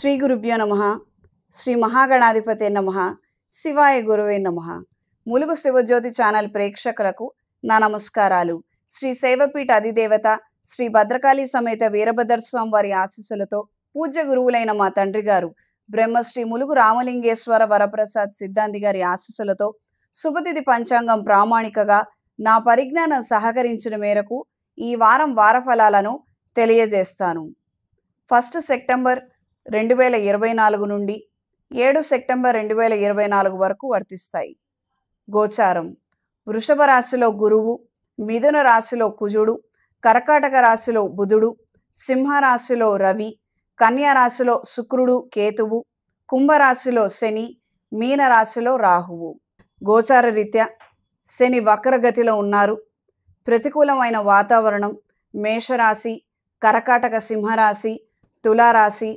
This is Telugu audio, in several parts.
శ్రీ గురుభ్యో నమః. శ్రీ మహాగణాధిపతే నమః. శివాయ గురువే నమః. ములుగు శివజ్యోతి ఛానల్ ప్రేక్షకులకు నా నమస్కారాలు. శ్రీ శైవపీఠ అధిదేవత శ్రీ భద్రకాళి సమేత వీరభద్రస్వామి వారి ఆశీస్సులతో పూజ్య గురువులైన మా తండ్రి గారు బ్రహ్మశ్రీ ములుగు రామలింగేశ్వర వరప్రసాద్ సిద్ధాంతి గారి ఆశీస్సులతో శుభతిథి పంచాంగం ప్రామాణికగా నా పరిజ్ఞానం సహకరించిన మేరకు ఈ వారం వారఫలాలను తెలియజేస్తాను. 1 సెప్టెంబర్ 2024 నుండి 7 సెప్టెంబర్ 2024 వరకు వర్తిస్తాయి. గోచారం: వృషభ రాశిలో గురువు, మిథున రాశిలో కుజుడు, కర్కాటక రాశిలో బుధుడు, సింహరాశిలో రవి, కన్యా రాశిలో శుక్రుడు కేతువు, కుంభరాశిలో శని, మీనరాశిలో రాహువు. గోచార రీత్యా శని వక్రగతిలో ఉన్నారు. ప్రతికూలమైన వాతావరణం మేషరాశి, కర్కాటక సింహరాశి, తులారాశి,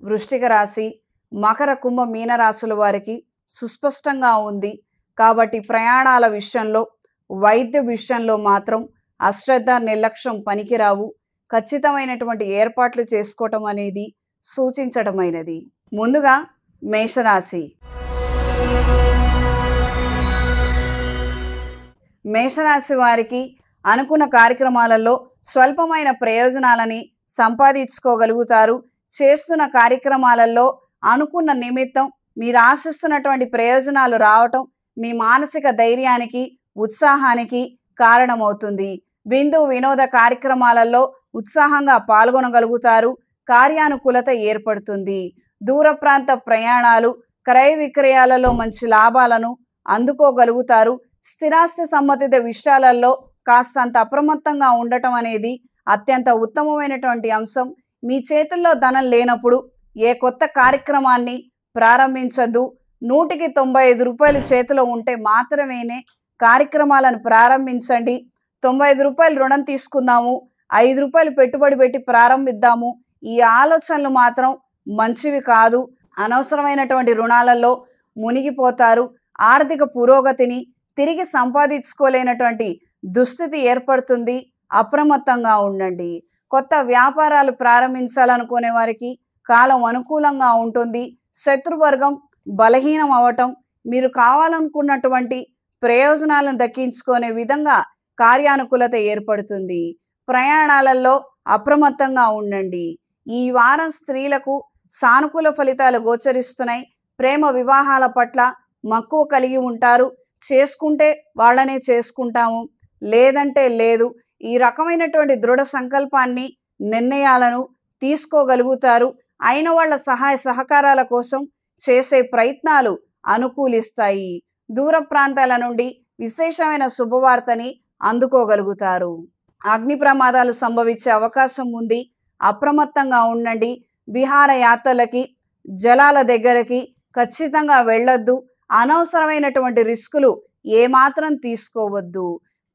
వృశ్చిక రాశి, మకర కుంభ మీనరాశుల వారికి సుస్పష్టంగా ఉంది. కాబట్టి ప్రయాణాల విషయంలో, వైద్య విషయంలో మాత్రం అశ్రద్ధ నిర్లక్ష్యం పనికిరావు. ఖచ్చితమైనటువంటి ఏర్పాట్లు చేసుకోవటం అనేది సూచించటమైనది. ముందుగా మేషరాశి. మేషరాశి వారికి అనుకున్న కార్యక్రమాలలో స్వల్పమైన ప్రయోజనాలని సంపాదించుకోగలుగుతారు. చేస్తున్న కార్యక్రమాలలో అనుకున్న నిమిత్తం మీరు ఆశిస్తున్నటువంటి ప్రయోజనాలు రావటం మీ మానసిక ధైర్యానికి, ఉత్సాహానికి కారణమవుతుంది. విందు వినోద కార్యక్రమాలలో ఉత్సాహంగా పాల్గొనగలుగుతారు. కార్యానుకూలత ఏర్పడుతుంది. దూర ప్రాంత ప్రయాణాలు, క్రయ విక్రయాలలో మంచి లాభాలను అందుకోగలుగుతారు. స్థిరాస్తి సంబంధిత విషయాలలో కాస్తంత అప్రమత్తంగా ఉండటం అనేది అత్యంత ఉత్తమమైనటువంటి అంశం. మీ చేతుల్లో ధనం లేనప్పుడు ఏ కొత్త కార్యక్రమాన్ని ప్రారంభించద్దు. 100కి 95 చేతిలో ఉంటే మాత్రమేనే కార్యక్రమాలను ప్రారంభించండి. 95 రుణం తీసుకుందాము, 5 రూపాయలు పెట్టుబడి పెట్టి ప్రారంభిద్దాము, ఈ ఆలోచనలు మాత్రం మంచివి కాదు. అనవసరమైనటువంటి రుణాలలో మునిగిపోతారు. ఆర్థిక పురోగతిని తిరిగి సంపాదించుకోలేనటువంటి దుస్థితి ఏర్పడుతుంది. అప్రమత్తంగా ఉండండి. కొత్త వ్యాపారాలు ప్రారంభించాలనుకునే వారికి కాలం అనుకూలంగా ఉంటుంది. శత్రువర్గం బలహీనం అవ్వటం, మీరు కావాలనుకున్నటువంటి ప్రయోజనాలను దక్కించుకునే విధంగా కార్యానుకూలత ఏర్పడుతుంది. ప్రయాణాలలో అప్రమత్తంగా ఉండండి. ఈ వారం స్త్రీలకు సానుకూల ఫలితాలు గోచరిస్తున్నాయి. ప్రేమ వివాహాల పట్ల మక్కువ కలిగి ఉంటారు. చేసుకుంటే వాళ్ళనే చేసుకుంటాము, లేదంటే లేదు. ఈ రకమైనటువంటి దృఢ సంకల్పాన్ని, నిర్ణయాలను తీసుకోగలుగుతారు. అయిన వాళ్ళ సహాయ సహకారాల కోసం చేసే ప్రయత్నాలు అనుకూలిస్తాయి. దూర ప్రాంతాల నుండి విశేషమైన శుభవార్తని అందుకోగలుగుతారు. అగ్ని ప్రమాదాలు సంభవించే అవకాశం ఉంది. అప్రమత్తంగా ఉండండి. విహారయాత్రలకి, జలాల దగ్గరకి ఖచ్చితంగా వెళ్ళొద్దు. అనవసరమైనటువంటి రిస్కులు ఏమాత్రం తీసుకోవద్దు.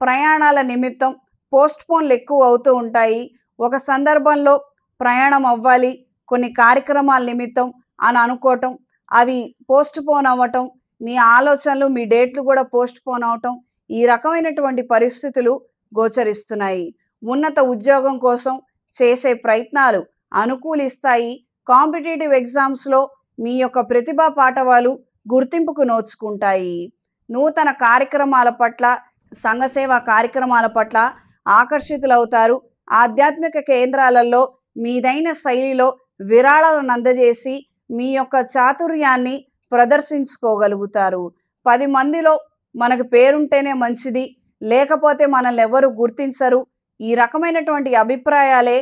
ప్రయాణాల నిమిత్తం పోస్ట్పోన్లు ఎక్కువ అవుతూ ఉంటాయి. ఒక సందర్భంలో ప్రయాణం అవ్వాలి, కొన్ని కార్యక్రమాల నిమిత్తం అని అనుకోవటం, అవి పోస్ట్పోన్ అవ్వటం, మీ ఆలోచనలు, మీ డేట్లు కూడా పోస్ట్పోన్ అవటం, ఈ రకమైనటువంటి పరిస్థితులు గోచరిస్తున్నాయి. ఉన్నత ఉద్యోగం కోసం చేసే ప్రయత్నాలు అనుకూలిస్తాయి. కాంపిటేటివ్ ఎగ్జామ్స్లో మీ యొక్క ప్రతిభా పాఠవాలు గుర్తింపుకు నోచుకుంటాయి. నూతన కార్యక్రమాల పట్ల, సంఘసేవా కార్యక్రమాల పట్ల ఆకర్షితులవుతారు. ఆధ్యాత్మిక కేంద్రాలలో మీదైన శైలిలో విరాళాలను అందజేసి మీ యొక్క చాతుర్యాన్ని ప్రదర్శించుకోగలుగుతారు. 10 మందిలో మనకు పేరుంటేనే మంచిది, లేకపోతే మనల్ని ఎవరు గుర్తించరు, ఈ రకమైనటువంటి అభిప్రాయాలే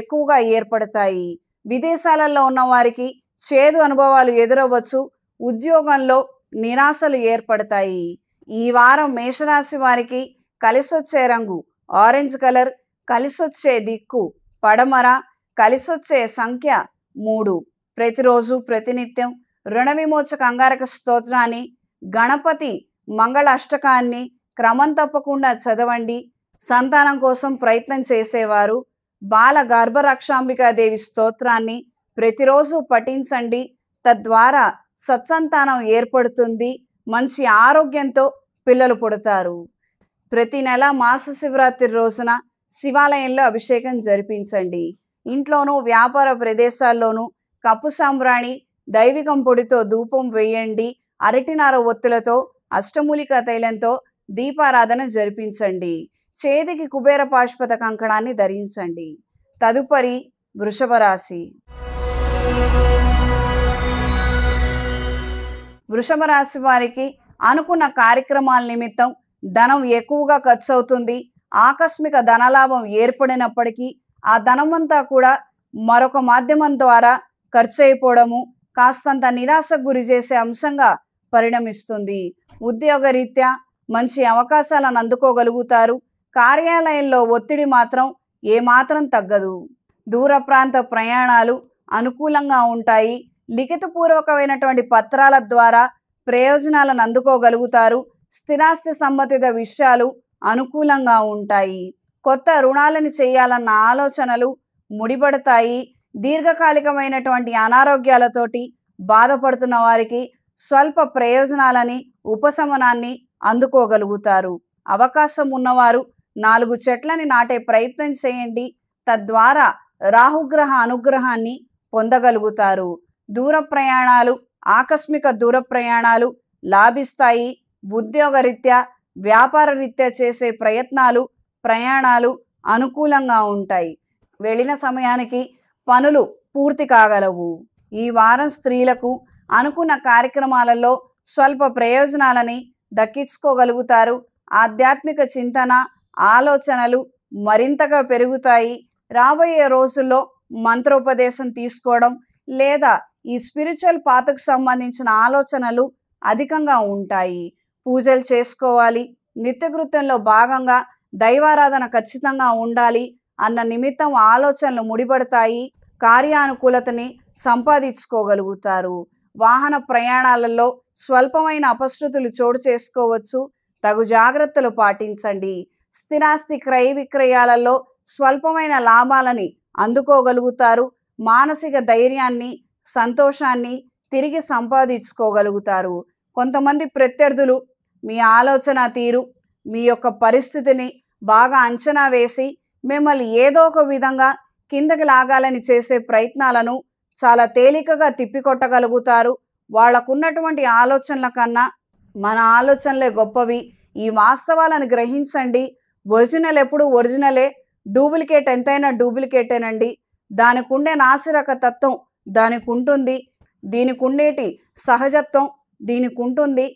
ఎక్కువగా ఏర్పడతాయి. విదేశాలలో ఉన్న వారికి చేదు అనుభవాలు ఎదురవ్వచ్చు. ఉద్యోగంలో నిరాశలు ఏర్పడతాయి. ఈ వారం మేషరాశి వారికి కలిసొచ్చే రంగు ఆరెంజ్ కలర్, కలిసొచ్చే దిక్కు పడమర, కలిసొచ్చే సంఖ్య 3. ప్రతిరోజు ప్రతినిత్యం రుణ విమోచక అంగారక స్తోత్రాన్ని, గణపతి మంగళ అష్టకాన్ని క్రమం తప్పకుండా చదవండి. సంతానం కోసం ప్రయత్నం చేసేవారు బాల గర్భరక్షాంబికాదేవి స్తోత్రాన్ని ప్రతిరోజు పఠించండి. తద్వారా సత్సంతానం ఏర్పడుతుంది. మంచి ఆరోగ్యంతో పిల్లలు పుడతారు. ప్రతి నెల మాస శివరాత్రి రోజున శివాలయంలో అభిషేకం జరిపించండి. ఇంట్లోనూ వ్యాపార ప్రదేశాల్లోనూ కప్పు సాంబ్రాణి దైవికం పొడితో ధూపం వేయండి. అరటినార ఒత్తులతో అష్టమూలికా తైలంతో దీపారాధన జరిపించండి. చేతికి కుబేర పాశుపత కంకణాన్ని ధరించండి. తదుపరి వృషభ రాశి. వృషభ రాశి వారికి అనుకున్న కార్యక్రమాల నిమిత్తం ధనం ఎక్కువగా ఖర్చు అవుతుంది. ఆకస్మిక ధనలాభం ఏర్పడినప్పటికీ ఆ ధనమంతా కూడా మరొక మాధ్యమం ద్వారా ఖర్చు అయిపోవడము కాస్తంత నిరాశకు గురి చేసే అంశంగా పరిణమిస్తుంది. ఉద్యోగరీత్యా మంచి అవకాశాలను అందుకోగలుగుతారు. కార్యాలయంలో ఒత్తిడి మాత్రం ఏమాత్రం తగ్గదు. దూర ప్రాంత ప్రయాణాలు అనుకూలంగా ఉంటాయి. లిఖితపూర్వకమైనటువంటి పత్రాల ద్వారా ప్రయోజనాలను అందుకోగలుగుతారు. స్థిరాస్తి సంబంధిత విషయాలు అనుకూలంగా ఉంటాయి. కొత్త రుణాలను చేయాలన్న ఆలోచనలు ముడిపడతాయి. దీర్ఘకాలికమైనటువంటి అనారోగ్యాలతోటి బాధపడుతున్న వారికి స్వల్ప ప్రయోజనాలని ఉపశమనాన్ని అందుకోగలుగుతారు. అవకాశం ఉన్నవారు 4 చెట్లని నాటే ప్రయత్నం చేయండి. తద్వారా రాహుగ్రహ అనుగ్రహాన్ని పొందగలుగుతారు. దూర ప్రయాణాలు ఆకస్మిక దూర ప్రయాణాలు లాభిస్తాయి. ఉద్యోగరీత్యా వ్యాపార రీత్యా చేసే ప్రయాణాలు అనుకూలంగా ఉంటాయి. వెళ్ళిన సమయానికి పనులు పూర్తి కాగలవు. ఈ వారం స్త్రీలకు అనుకున్న కార్యక్రమాలలో స్వల్ప ప్రయోజనాలని దక్కించుకోగలుగుతారు. ఆధ్యాత్మిక చింతన ఆలోచనలు మరింతగా పెరుగుతాయి. రాబోయే రోజుల్లో మంత్రోపదేశం తీసుకోవడం లేదా ఈ స్పిరిచువల్ పాత్కు సంబంధించిన ఆలోచనలు అధికంగా ఉంటాయి. పూజలు చేసుకోవాలి, నిత్యకృత్యంలో భాగంగా దైవారాధన ఖచ్చితంగా ఉండాలి అన్న నిమిత్తం ఆలోచనలు ముడిపడతాయి. కార్యానుకూలతని సంపాదించుకోగలుగుతారు. వాహన ప్రయాణాలలో స్వల్పమైన అపశృతులు చోటు చేసుకోవచ్చు. తగు జాగ్రత్తలు పాటించండి. స్థిరాస్తి క్రయ విక్రయాలలో స్వల్పమైన లాభాలని అందుకోగలుగుతారు. మానసిక ధైర్యాన్ని సంతోషాన్ని తిరిగి సంపాదించుకోగలుగుతారు. కొంతమంది ప్రత్యర్థులు మీ ఆలోచన తీరు మీ యొక్క పరిస్థితిని బాగా అంచనా వేసి మిమ్మల్ని ఏదో ఒక విధంగా కిందకి లాగాలని చేసే ప్రయత్నాలను చాలా తేలికగా తిప్పికొట్టగలుగుతారు. వాళ్లకున్నటువంటి ఆలోచనల కన్నా మన ఆలోచనలే గొప్పవి. ఈ వాస్తవాలను గ్రహించండి. ఒరిజినల్ ఎప్పుడు ఒరిజినలే, డూప్లికేట్ ఎంతైనా డూప్లికేటేనండి. దానికి ఉండే నాసిరక తత్వం దానికి ఉంటుంది, దీనికి ఉండేటి సహజత్వం దీనికి ఉంటుంది.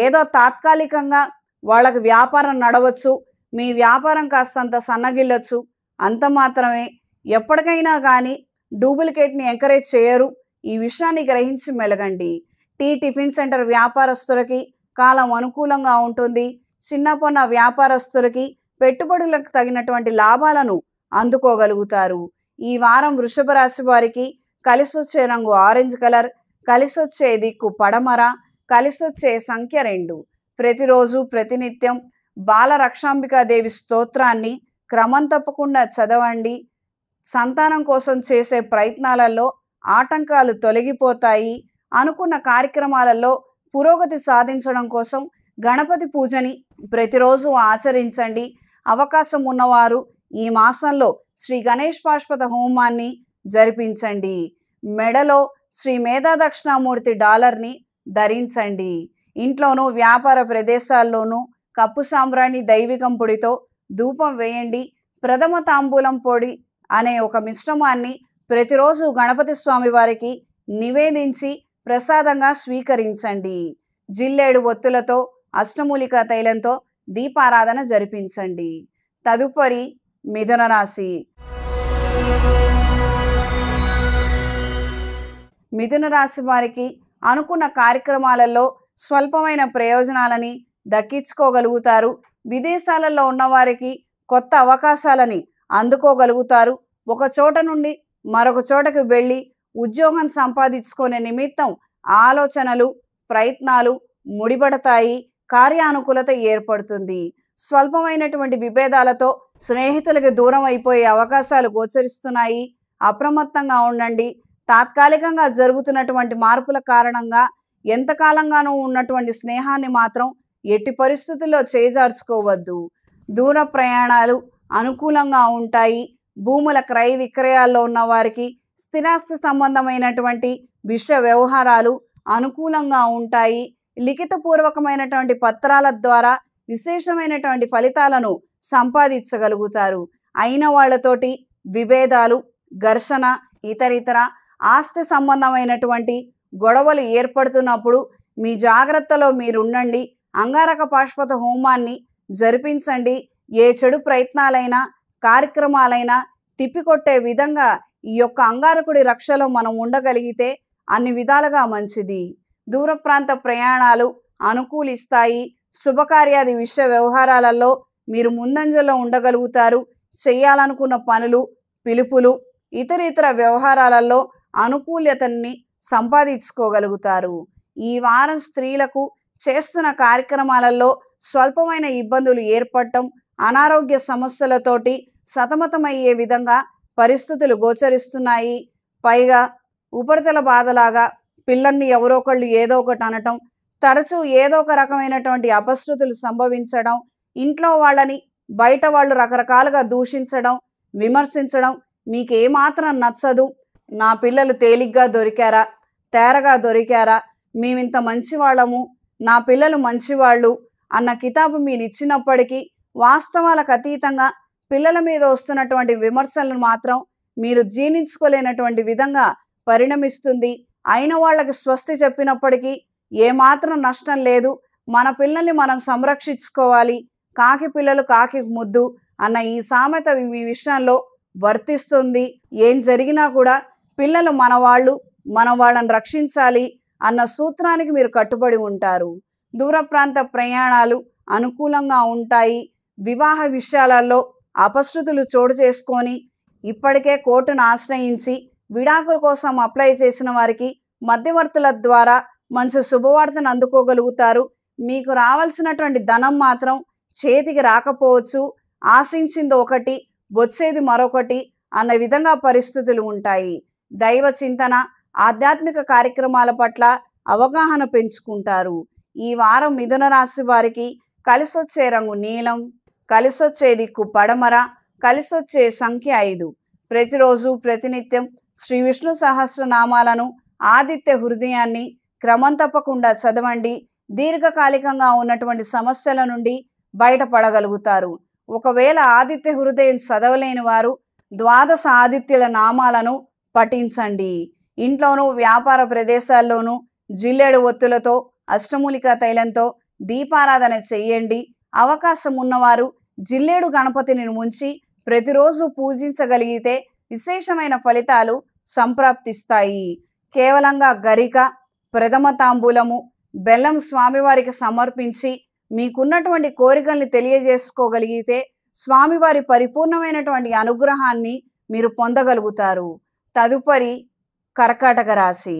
ఏదో తాత్కాలికంగా వాళ్ళకి వ్యాపారం నడవచ్చు, మీ వ్యాపారం కాస్తంత సన్నగిల్లొచ్చు, అంత మాత్రమే. ఎప్పటికైనా కానీ డూప్లికేట్ని ఎంకరేజ్ చేయరు. ఈ విషయాన్ని గ్రహించి మెలగండి. టిఫిన్ సెంటర్ వ్యాపారస్తులకి కాలం అనుకూలంగా ఉంటుంది. చిన్నపొన్న వ్యాపారస్తులకి పెట్టుబడులకు తగినటువంటి లాభాలను అందుకోగలుగుతారు. ఈ వారం వృషభ రాశి వారికి కలిసొచ్చే రంగు ఆరెంజ్ కలర్, కలిసొచ్చే దిక్కు పడమర, కలిసొచ్చే సంఖ్య 2. ప్రతిరోజు ప్రతినిత్యం బాల రక్షాంబికాదేవి స్తోత్రాన్ని క్రమం తప్పకుండా చదవండి. సంతానం కోసం చేసే ప్రయత్నాలలో ఆటంకాలు తొలగిపోతాయి. అనుకున్న కార్యక్రమాలలో పురోగతి సాధించడం కోసం గణపతి పూజని ప్రతిరోజు ఆచరించండి. అవకాశం ఉన్నవారు ఈ మాసంలో శ్రీ గణేష్ పాశుపత హోమాన్ని జరిపించండి. మెడలో శ్రీ మేధా దక్షిణామూర్తి డాలర్ని ధరించండి. ఇంట్లోనూ వ్యాపార ప్రదేశాల్లోనూ కప్పు సాంబ్రాణి దైవికం పొడితో ధూపం వేయండి. ప్రథమ తాంబూలం పొడి అనే ఒక మిశ్రమాన్ని ప్రతిరోజు గణపతి స్వామి వారికి నివేదించి ప్రసాదంగా స్వీకరించండి. జిల్లేడు ఒత్తులతో అష్టమూలికా తైలంతో దీపారాధన జరిపించండి. తదుపరి మిథున రాశి. మిథున రాశి వారికి అనుకున్న కార్యక్రమాలలో స్వల్పమైన ప్రయోజనాలని దక్కించుకోగలుగుతారు. విదేశాలలో ఉన్నవారికి కొత్త అవకాశాలని అందుకోగలుగుతారు. ఒక చోట నుండి మరొక చోటకు వెళ్ళి ఉద్యోగం సంపాదించుకునే నిమిత్తం ఆలోచనలు ప్రయత్నాలు ముడిపడతాయి. కార్యానుకూలత ఏర్పడుతుంది. స్వల్పమైనటువంటి విభేదాలతో స్నేహితులకి దూరం అయిపోయే అవకాశాలు గోచరిస్తున్నాయి. అప్రమత్తంగా ఉండండి. తాత్కాలికంగా జరుగుతున్నటువంటి మార్పుల కారణంగా ఎంతకాలంగానూ ఉన్నటువంటి స్నేహాన్ని మాత్రం ఎట్టి పరిస్థితుల్లో చేజార్చుకోవద్దు. దూర ప్రయాణాలు అనుకూలంగా ఉంటాయి. భూముల క్రయ విక్రయాల్లో ఉన్న వారికి స్థిరాస్తి సంబంధమైనటువంటి విషయ వ్యవహారాలు అనుకూలంగా ఉంటాయి. లిఖితపూర్వకమైనటువంటి పత్రాల ద్వారా విశేషమైనటువంటి ఫలితాలను సంపాదించగలుగుతారు. అయిన వాళ్ళతోటి విభేదాలు, ఘర్షణ, ఇతరితర ఆస్తి సంబంధమైనటువంటి గొడవలు ఏర్పడుతున్నప్పుడు మీ జాగ్రత్తలో మీరుండండి. అంగారక పాశుపత హోమాన్ని జరిపించండి. ఏ చెడు ప్రయత్నాలైనా కార్యక్రమాలైనా తిప్పికొట్టే విధంగా ఈ యొక్క అంగారకుడి రక్షలో మనం ఉండగలిగితే అన్ని విధాలుగా మంచిది. దూర ప్రాంత ప్రయాణాలు అనుకూలిస్తాయి. శుభకార్యాది విషయ వ్యవహారాలలో మీరు ముందంజలో ఉండగలుగుతారు. చేయాలనుకున్న పనులు, పిలుపులు, ఇతర వ్యవహారాలలో అనుకూల్యతని సంపాదించుకోగలుగుతారు. ఈ వారం స్త్రీలకు చేస్తున్న కార్యక్రమాలలో స్వల్పమైన ఇబ్బందులు ఏర్పడటం, అనారోగ్య సమస్యలతోటి సతమతమయ్యే విధంగా పరిస్థితులు గోచరిస్తున్నాయి. పైగా ఉపరితల బాధలాగా పిల్లల్ని ఎవరో ఒకళ్ళు ఏదో ఒకటి అనటం, తరచూ ఏదో ఒక రకమైనటువంటి అపశృతులు సంభవించడం, ఇంట్లో వాళ్ళని బయట వాళ్ళు రకరకాలుగా దూషించడం, విమర్శించడం మీకు ఏమాత్రం నచ్చదు. నా పిల్లలు తేలిగ్గా దొరికారా, తేరగా దొరికారా, మేమింత మంచివాళ్ళము, నా పిల్లలు మంచివాళ్ళు అన్న కితాబు మీరు ఇచ్చినప్పటికీ వాస్తవాలకు అతీతంగా పిల్లల మీద వస్తున్నటువంటి విమర్శలను మాత్రం మీరు జీర్ణించుకోలేనటువంటి విధంగా పరిణమిస్తుంది. అయిన వాళ్ళకి స్వస్తి చెప్పినప్పటికీ ఏమాత్రం నష్టం లేదు, మన పిల్లల్ని మనం సంరక్షించుకోవాలి, కాకి పిల్లలు కాకి ముద్దు అన్న ఈ సామెత ఈ విషయంలో వర్తిస్తుంది. ఏం జరిగినా కూడా పిల్లలు మనవాళ్ళు, మనం వాళ్ళని రక్షించాలి అన్న సూత్రానికి మీరు కట్టుబడి ఉంటారు. దూర ప్రాంత ప్రయాణాలు అనుకూలంగా ఉంటాయి. వివాహ విషయాలలో అపశృతులు చోటు చేసుకొని ఇప్పటికే కోర్టును ఆశ్రయించి విడాకుల కోసం అప్లై చేసిన వారికి మధ్యవర్తుల ద్వారా మంచి శుభవార్తను అందుకోగలుగుతారు. మీకు రావాల్సినటువంటి ధనం మాత్రం చేతికి రాకపోవచ్చు. ఆశించింది ఒకటి, వచ్చేది మరొకటి అన్న విధంగా పరిస్థితులు ఉంటాయి. దైవ చింతన, ఆధ్యాత్మిక కార్యక్రమాల పట్ల అవగాహన పెంచుకుంటారు. ఈ వారం మిథున రాశి వారికి కలిసొచ్చే రంగు నీలం, కలిసొచ్చే దిక్కు పడమర, కలిసొచ్చే సంఖ్య 5. ప్రతిరోజు ప్రతినిత్యం శ్రీ విష్ణు సహస్రనామాలను, ఆదిత్య హృదయాన్ని క్రమం తప్పకుండా చదవండి. దీర్ఘకాలికంగా ఉన్నటువంటి సమస్యల నుండి బయటపడగలుగుతారు. ఒకవేళ ఆదిత్య హృదయం చదవలేని వారు 12 ఆదిత్యుల నామాలను పఠించండి. ఇంట్లోనూ వ్యాపార ప్రదేశాల్లోనూ జిల్లేడు ఒత్తులతో, అష్టమూలికా తైలంతో దీపారాధన చెయ్యండి. అవకాశం ఉన్నవారు జిల్లేడు గణపతిని ఉంచి ప్రతిరోజు పూజించగలిగితే విశేషమైన ఫలితాలు సంప్రాప్తిస్తాయి. కేవలంగా గరిక, ప్రథమ తాంబూలము, బెల్లం స్వామివారికి సమర్పించి మీకున్నటువంటి కోరికల్ని తెలియజేసుకోగలిగితే స్వామివారి పరిపూర్ణమైనటువంటి అనుగ్రహాన్ని మీరు పొందగలుగుతారు. తదుపరి కర్కాటక రాశి.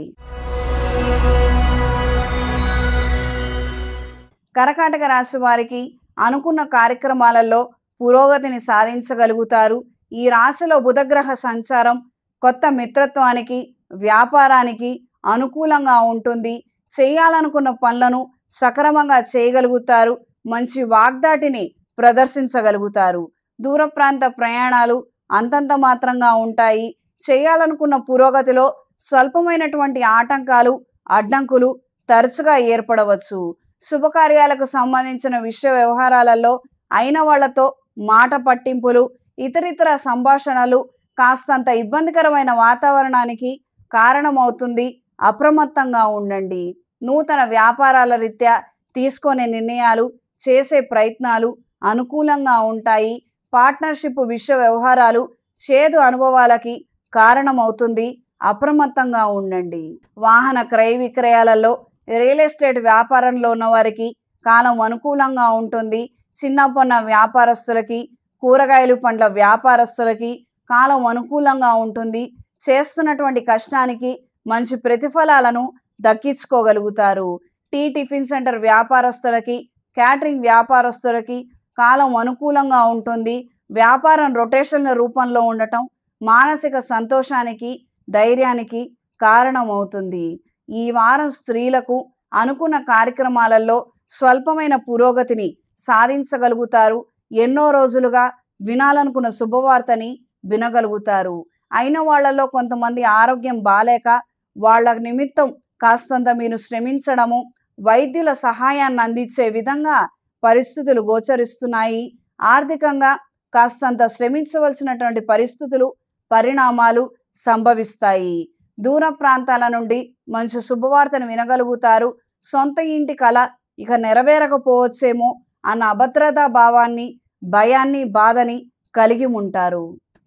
కర్కాటక రాశి వారికి అనుకున్న కార్యక్రమాలలో పురోగతిని సాధించగలుగుతారు. ఈ రాశిలో బుధగ్రహ సంచారం కొత్త మిత్రత్వానికి, వ్యాపారానికి అనుకూలంగా ఉంటుంది. చేయాలనుకున్న పనులను సక్రమంగా చేయగలుగుతారు. మంచి వాగ్దాటిని ప్రదర్శించగలుగుతారు. దూర ప్రాంత ప్రయాణాలు అంతంత మాత్రంగా ఉంటాయి. చేయాలనుకున్న పురోగతిలో స్వల్పమైనటువంటి ఆటంకాలు, అడ్డంకులు తరచుగా ఏర్పడవచ్చు. శుభకార్యాలకు సంబంధించిన విషయ వ్యవహారాలలో అయిన వాళ్లతో మాట పట్టింపులు, ఇతరితర సంభాషణలు కాస్తంత ఇబ్బందికరమైన వాతావరణానికి కారణమవుతుంది. అప్రమత్తంగా ఉండండి. నూతన వ్యాపారాల రీత్యా తీసుకునే నిర్ణయాలు, చేసే ప్రయత్నాలు అనుకూలంగా ఉంటాయి. పార్ట్నర్షిప్ విషయ వ్యవహారాలు చేదు అనుభవాలకి కారణమవుతుంది. అప్రమత్తంగా ఉండండి. వాహన క్రయ విక్రయాలలో, రియల్ ఎస్టేట్ వ్యాపారంలో ఉన్న వారికి కాలం అనుకూలంగా ఉంటుంది. చిన్నపన్న వ్యాపారస్తులకి, కూరగాయలు పండ్ల వ్యాపారస్తులకి కాలం అనుకూలంగా ఉంటుంది. చేస్తున్నటువంటి కష్టానికి మంచి ప్రతిఫలాలను దక్కించుకోగలుగుతారు. టిఫిన్ సెంటర్ వ్యాపారస్తులకి, క్యాటరింగ్ వ్యాపారస్తులకి కాలం అనుకూలంగా ఉంటుంది. వ్యాపారం రొటేషన్ల రూపంలో ఉండటం మానసిక సంతోషానికి, ధైర్యానికి కారణమవుతుంది. ఈ వారం స్త్రీలకు అనుకున్న కార్యక్రమాలలో స్వల్పమైన పురోగతిని సాధించగలుగుతారు. ఎన్నో రోజులుగా వినాలనుకున్న శుభవార్తని వినగలుగుతారు. అయిన వాళ్ళలో కొంతమంది ఆరోగ్యం బాలేక వాళ్ళ నిమిత్తం కాస్తంత మీరు శ్రమించడము, వైద్యుల సహాయాన్ని అందించే విధంగా పరిస్థితులు గోచరిస్తున్నాయి. ఆర్థికంగా కాస్తంత శ్రమించవలసినటువంటి పరిస్థితులు, పరిణామాలు సంభవిస్తాయి. దూర ప్రాంతాల నుండి మంచి శుభవార్తను వినగలుగుతారు. సొంత ఇంటి కల ఇక నెరవేరకపోవచ్చేమో అన్న అభద్రతా భావాన్ని, భయాన్ని, బాధని కలిగి ఉంటారు.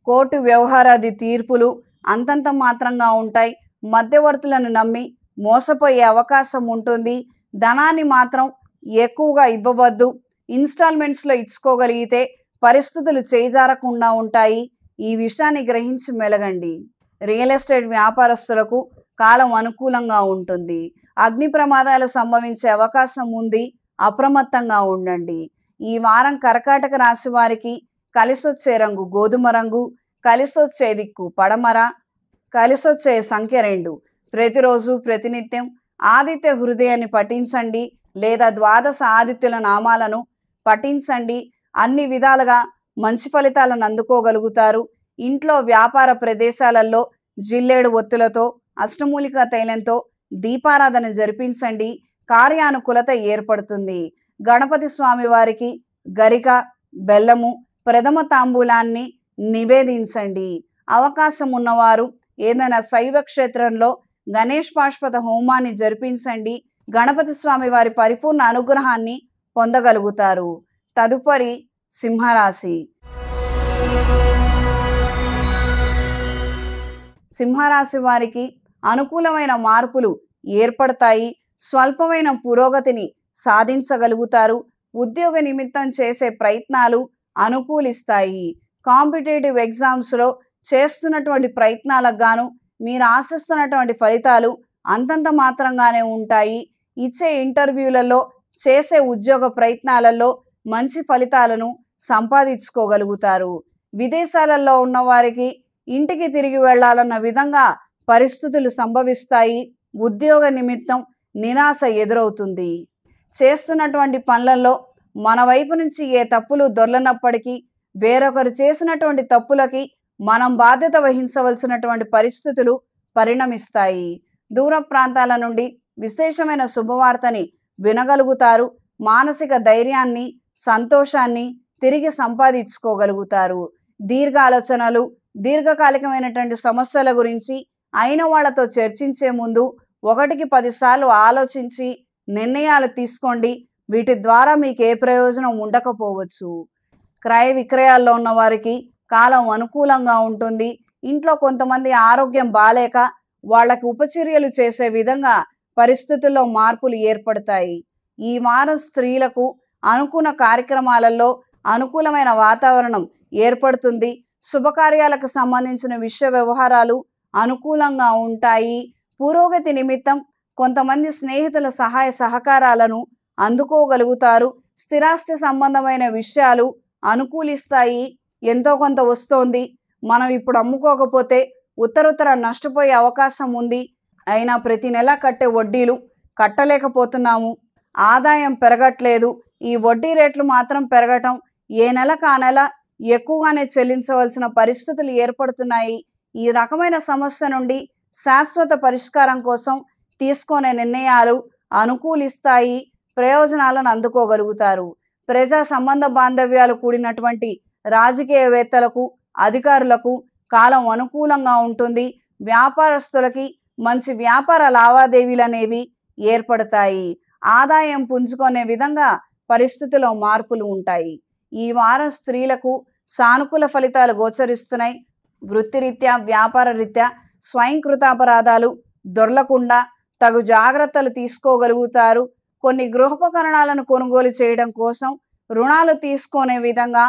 కోర్టు వ్యవహారాది తీర్పులు అంతంత మాత్రంగా ఉంటాయి. మధ్యవర్తులను నమ్మి మోసపోయే అవకాశం ఉంటుంది. ధనాన్ని మాత్రం ఎక్కువగా ఇవ్వవద్దు. ఇన్స్టాల్మెంట్స్లో ఇచ్చుకోగలిగితే పరిస్థితులు చేజారకుండా ఉంటాయి. ఈ విషయాన్ని గ్రహించి మెలగండి. రియల్ ఎస్టేట్ వ్యాపారస్తులకు కాలం అనుకూలంగా ఉంటుంది. అగ్ని ప్రమాదాలు సంభవించే అవకాశం ఉంది. అప్రమత్తంగా ఉండండి. ఈ వారం కర్కాటక రాశి వారికి కలిసొచ్చే రంగు గోధుమ రంగు, కలిసొచ్చే దిక్కు పడమర, కలిసొచ్చే సంఖ్య 2. ప్రతిరోజు ప్రతినిత్యం ఆదిత్య హృదయాన్ని పఠించండి లేదా ద్వాదశ ఆదిత్యుల నామాలను పఠించండి. అన్ని విధాలుగా మంచి ఫలితాలను అందుకోగలుగుతారు. ఇంట్లో వ్యాపార ప్రదేశాలలో జిల్లేడు ఒత్తులతో, అష్టమూలికా తైలంతో దీపారాధన జరిపించండి. కార్యానుకూలత ఏర్పడుతుంది. గణపతి స్వామి వారికి గరిక, బెల్లము, ప్రథమ తాంబూలాన్ని నివేదించండి. అవకాశం ఉన్నవారు ఏదైనా శైవ క్షేత్రంలో గణేష్ పాశుపత హోమాన్ని జరిపించండి. గణపతి స్వామి వారి పరిపూర్ణ అనుగ్రహాన్ని పొందగలుగుతారు. తదుపరి సింహరాశి. సింహరాశి వారికి అనుకూలమైన మార్పులు ఏర్పడతాయి. స్వల్పమైన పురోగతిని సాధించగలుగుతారు. ఉద్యోగ నిమిత్తం చేసే ప్రయత్నాలు అనుకూలిస్తాయి. కాంపిటేటివ్ ఎగ్జామ్స్లో చేస్తున్నటువంటి ప్రయత్నాలకు గాను మీరు ఆశిస్తున్నటువంటి ఫలితాలు అంతంత మాత్రంగానే ఉంటాయి. ఇచ్చే ఇంటర్వ్యూలలో, చేసే ఉద్యోగ ప్రయత్నాలలో మంచి ఫలితాలను సంపాదించుకోగలుగుతారు. విదేశాలలో ఉన్నవారికి ఇంటికి తిరిగి వెళ్ళాలన్న విధంగా పరిస్థితులు సంభవిస్తాయి. ఉద్యోగ నిమిత్తం నిరాశ ఎదురవుతుంది. చేస్తున్నటువంటి పనులలో మన వైపు నుంచి ఏ తప్పులు దొర్లనప్పటికీ వేరొకరు చేసినటువంటి తప్పులకి మనం బాధ్యత వహించవలసినటువంటి పరిస్థితులు పరిణమిస్తాయి. దూర ప్రాంతాల నుండి విశేషమైన శుభవార్తని వినగలుగుతారు. మానసిక ధైర్యాన్ని, సంతోషాన్ని తిరిగి సంపాదించుకోగలుగుతారు. దీర్ఘ ఆలోచనలు, దీర్ఘకాలికమైనటువంటి సమస్యల గురించి అయిన వాళ్ళతో చర్చించే ముందు 1కి 10 సార్లు ఆలోచించి నిర్ణయాలు తీసుకోండి. వీటి ద్వారా మీకు ఏ ప్రయోజనం ఉండకపోవచ్చు. క్రయ విక్రయాల్లో ఉన్న వారికి కాలం అనుకూలంగా ఉంటుంది. ఇంట్లో కొంతమంది ఆరోగ్యం బాలేక వాళ్ళకి ఉపచర్యలు చేసే విధంగా పరిస్థితుల్లో మార్పులు ఏర్పడతాయి. ఈ వారం స్త్రీలకు అనుకున్న కార్యక్రమాలలో అనుకూలమైన వాతావరణం ఏర్పడుతుంది. శుభకార్యాలకు సంబంధించిన విషయ వ్యవహారాలు అనుకూలంగా ఉంటాయి. పురోగతి నిమిత్తం కొంతమంది స్నేహితుల సహాయ సహకారాలను అందుకోగలుగుతారు. స్థిరాస్తి సంబంధమైన విషయాలు అనుకూలిస్తాయి. ఎంతో కొంత వస్తోంది, మనం ఇప్పుడు అమ్ముకోకపోతే ఉత్తరోత్తర నష్టపోయే అవకాశం ఉంది. అయినా ప్రతి నెల కట్టే వడ్డీలు కట్టలేకపోతున్నాము, ఆదాయం పెరగట్లేదు, ఈ వడ్డీ రేట్లు మాత్రం పెరగటం, ఏ నెలకు ఆ నెల ఎక్కువగానే చెల్లించవలసిన పరిస్థితులు ఏర్పడుతున్నాయి. ఈ రకమైన సమస్య నుండి శాశ్వత పరిష్కారం కోసం తీసుకునే నిర్ణయాలు అనుకూలిస్తాయి. ప్రయోజనాలను అందుకోగలుగుతారు. ప్రజా సంబంధ బాంధవ్యాలు కూడినటువంటి రాజకీయవేత్తలకు, అధికారులకు కాలం అనుకూలంగా ఉంటుంది. వ్యాపారస్తులకి మంచి వ్యాపార లావాదేవీలు అనేవి ఏర్పడతాయి. ఆదాయం పుంజుకునే విధంగా పరిస్థితిలో మార్పులు ఉంటాయి. ఈ వారం స్త్రీలకు సానుకూల ఫలితాలు గోచరిస్తున్నాయి. వృత్తిరీత్యా, వ్యాపార రీత్యా స్వయంకృతాపరాధాలు దొర్లకుండా తగు జాగ్రత్తలు తీసుకోగలుగుతారు. కొన్ని గృహోపకరణాలను కొనుగోలు చేయడం కోసం రుణాలు తీసుకునే విధంగా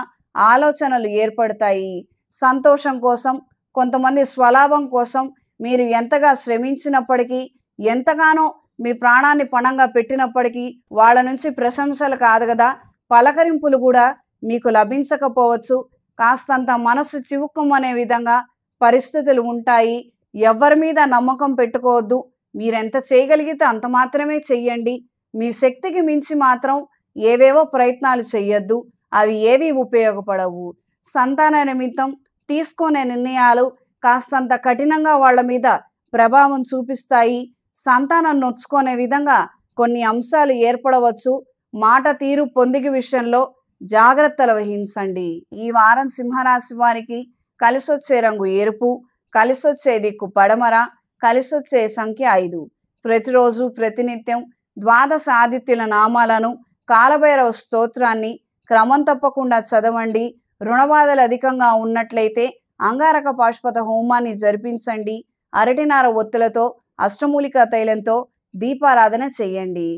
ఆలోచనలు ఏర్పడతాయి. సంతోషం కోసం, కొంతమంది స్వలాభం కోసం మీరు ఎంతగా శ్రమించినప్పటికీ, ఎంతగానో మీ ప్రాణాన్ని పణంగా పెట్టినప్పటికీ వాళ్ళ నుంచి ప్రశంసలు కాదు కదా, పలకరింపులు కూడా మీకు లభించకపోవచ్చు. కాస్తంత మనసు చివుక్కుమనే విధంగా పరిస్థితులు ఉంటాయి. ఎవరి మీద నమ్మకం పెట్టుకోవద్దు. మీరెంత చేయగలిగితే అంత మాత్రమే చెయ్యండి. మీ శక్తికి మించి మాత్రం ఏవేవో ప్రయత్నాలు చెయ్యొద్దు. అవి ఏవి ఉపయోగపడవు. సంతాన నిమిత్తం తీసుకునే నిర్ణయాలు కాస్తంత కఠినంగా వాళ్ళ మీద ప్రభావం చూపిస్తాయి. సంతానం నొచ్చుకునే విధంగా కొన్ని అంశాలు ఏర్పడవచ్చు. మాట తీరు పొందిక విషయంలో జాగ్రత్తలు వహించండి. ఈ వారం సింహరాశి వారికి కలిసొచ్చే రంగు ఎరుపు, కలిసొచ్చే దిక్కు పడమర, కలిసొచ్చే సంఖ్య 5. ప్రతిరోజు ప్రతినిత్యం ద్వాదశ ఆదిత్యుల నామాలను, కాలభైరవ స్తోత్రాన్ని క్రమం తప్పకుండా చదవండి. రుణబాధలు అధికంగా ఉన్నట్లయితే అంగారక పాశుపత హోమాన్ని జరిపించండి. అరటినార ఒత్తులతో, అష్టమూలికా తైలంతో దీపారాధన చెయ్యండి.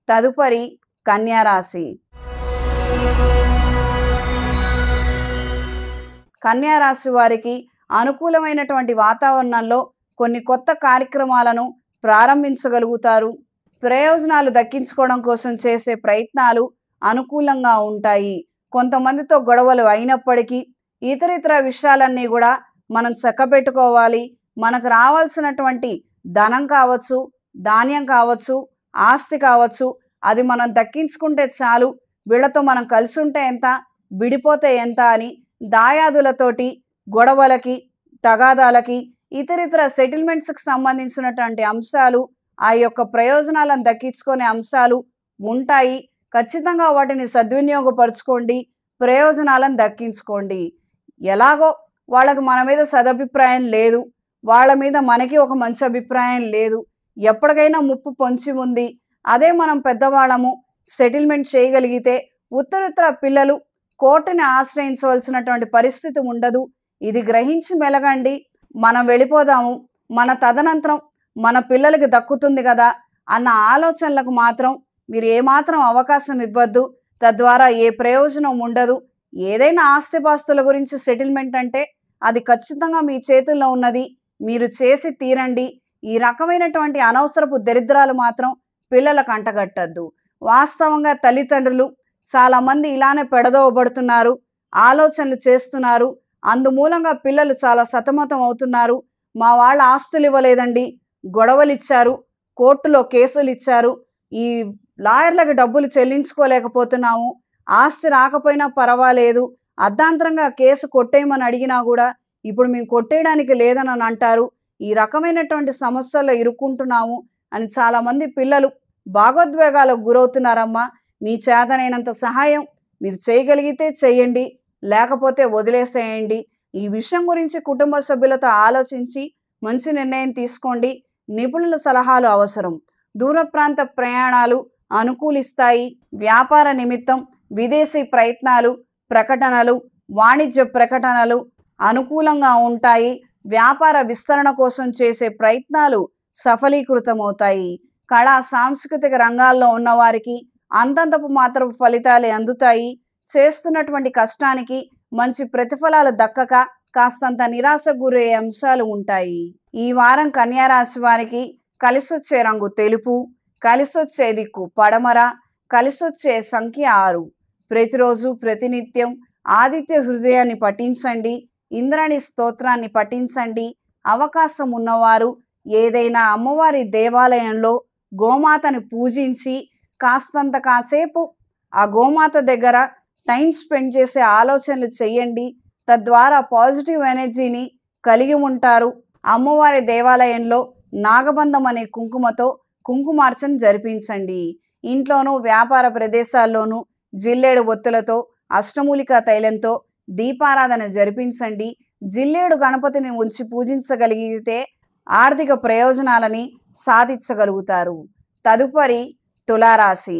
తదుపరి కన్యారాశి. కన్యారాశి వారికి అనుకూలమైనటువంటి వాతావరణంలో కొన్ని కొత్త కార్యక్రమాలను ప్రారంభించగలుగుతారు. ప్రయోజనాలు దక్కించుకోవడం కోసం చేసే ప్రయత్నాలు అనుకూలంగా ఉంటాయి. కొంతమందితో గొడవలు అయినప్పటికీ ఇతరితర విషయాలన్నీ కూడా మనం చక్కబెట్టుకోవాలి. మనకు రావాల్సినటువంటి ధనం కావచ్చు, ధాన్యం కావచ్చు, ఆస్తి కావచ్చు, అది మనం దక్కించుకుంటే చాలు. వీళ్ళతో మనం కలిసి ఉంటే ఎంత, విడిపోతే ఎంత అని దాయాదులతోటి గొడవలకి, తగాదాలకి, ఇతరితర సెటిల్మెంట్స్కి సంబంధించినటువంటి అంశాలు, ఆ యొక్క ప్రయోజనాలను దక్కించుకునే అంశాలు ఉంటాయి. ఖచ్చితంగా వాటిని సద్వినియోగపరచుకోండి, ప్రయోజనాలను దక్కించుకోండి. ఎలాగో వాళ్ళకి మన మీద సదభిప్రాయం లేదు, వాళ్ళ మీద మనకి ఒక మంచి అభిప్రాయం లేదు. ఎప్పటికైనా ముప్పు పొంచి ఉంది. అదే మనం పెద్దవాళ్ళము సెటిల్మెంట్ చేయగలిగితే ఉత్తరితర పిల్లలు కోర్టుని ఆశ్రయించవలసినటువంటి పరిస్థితి ఉండదు. ఇది గ్రహించి మెలగండి. మనం వెళ్ళిపోదాము, మన తదనంతరం మన పిల్లలకి దక్కుతుంది కదా అన్న ఆలోచనలకు మాత్రం మీరు ఏమాత్రం అవకాశం ఇవ్వద్దు. తద్వారా ఏ ప్రయోజనం ఉండదు. ఏదైనా ఆస్తిపాస్తుల గురించి సెటిల్మెంట్ అంటే అది ఖచ్చితంగా మీ చేతుల్లో ఉన్నది, మీరు చేసి తీరండి. ఈ రకమైనటువంటి అనవసరపు దరిద్రాలు మాత్రం పిల్లలకు అంటగట్టద్దు. వాస్తవంగా తల్లిదండ్రులు చాలామంది ఇలానే పెడదోవబడుతున్నారు, ఆలోచనలు చేస్తున్నారు. అందుమూలంగా పిల్లలు చాలా సతమతం అవుతున్నారు. మా వాళ్ళ ఆస్తులు ఇవ్వలేదండి, గొడవలు ఇచ్చారు, కోర్టులో కేసులు ఇచ్చారు, ఈ లాయర్లకు డబ్బులు చెల్లించుకోలేకపోతున్నాము, ఆస్తి రాకపోయినా పర్వాలేదు, అర్ధాంతరంగా కేసు కొట్టేయమని అడిగినా కూడా ఇప్పుడు మేము కొట్టేయడానికి లేదని అంటారు. ఈ రకమైనటువంటి సమస్యల్లో ఇరుక్కుంటున్నాము అని చాలామంది పిల్లలు భాగోద్వేగాలకు గురవుతున్నారమ్మా. మీ చేతనైనంత సహాయం మీరు చేయగలిగితే చేయండి, లేకపోతే వదిలేసేయండి. ఈ విషయం గురించి కుటుంబ సభ్యులతో ఆలోచించి మంచి నిర్ణయం తీసుకోండి. నిపుణుల సలహాలు అవసరం. దూర ప్రాంత ప్రయాణాలు అనుకూలిస్తాయి. వ్యాపార నిమిత్తం విదేశీ ప్రయత్నాలు, ప్రకటనలు, వాణిజ్య ప్రకటనలు అనుకూలంగా ఉంటాయి. వ్యాపార విస్తరణ కోసం చేసే ప్రయత్నాలు సఫలీకృతమవుతాయి. కళా సాంస్కృతిక రంగాల్లో ఉన్నవారికి అంతంతపు మాత్రపు ఫలితాలే అందుతాయి. చేస్తున్నటువంటి కష్టానికి మంచి ప్రతిఫలాలు దక్కక కాస్తంత నిరాశకు గురయ్యే అంశాలు ఉంటాయి. ఈ వారం కన్యారాశి వారికి కలిసొచ్చే రంగు తెలుపు, కలిసొచ్చే దిక్కు పడమర, కలిసొచ్చే సంఖ్య 6. ప్రతిరోజు ప్రతినిత్యం ఆదిత్య హృదయాన్ని పఠించండి, ఇంద్రాణి స్తోత్రాన్ని పఠించండి. అవకాశం ఉన్నవారు ఏదైనా అమ్మవారి దేవాలయంలో గోమాతను పూజించి కాసేపు ఆ గోమాత దగ్గర టైం స్పెండ్ చేసే ఆలోచనలు చేయండి. తద్వారా పాజిటివ్ ఎనర్జీని కలిగి ఉంటారు. అమ్మవారి దేవాలయంలో నాగబంధం అనే కుంకుమతో కుంకుమార్చన జరిపించండి. ఇంట్లోనూ వ్యాపార ప్రదేశాల్లోనూ జిల్లేడు ఒత్తులతో, అష్టమూలికా తైలంతో దీపారాధన జరిపించండి. జిల్లేడు గణపతిని ఉంచి పూజించగలిగితే ఆర్థిక ప్రయోజనాలని సాధించగలుగుతారు. తదుపరి తులారాశి.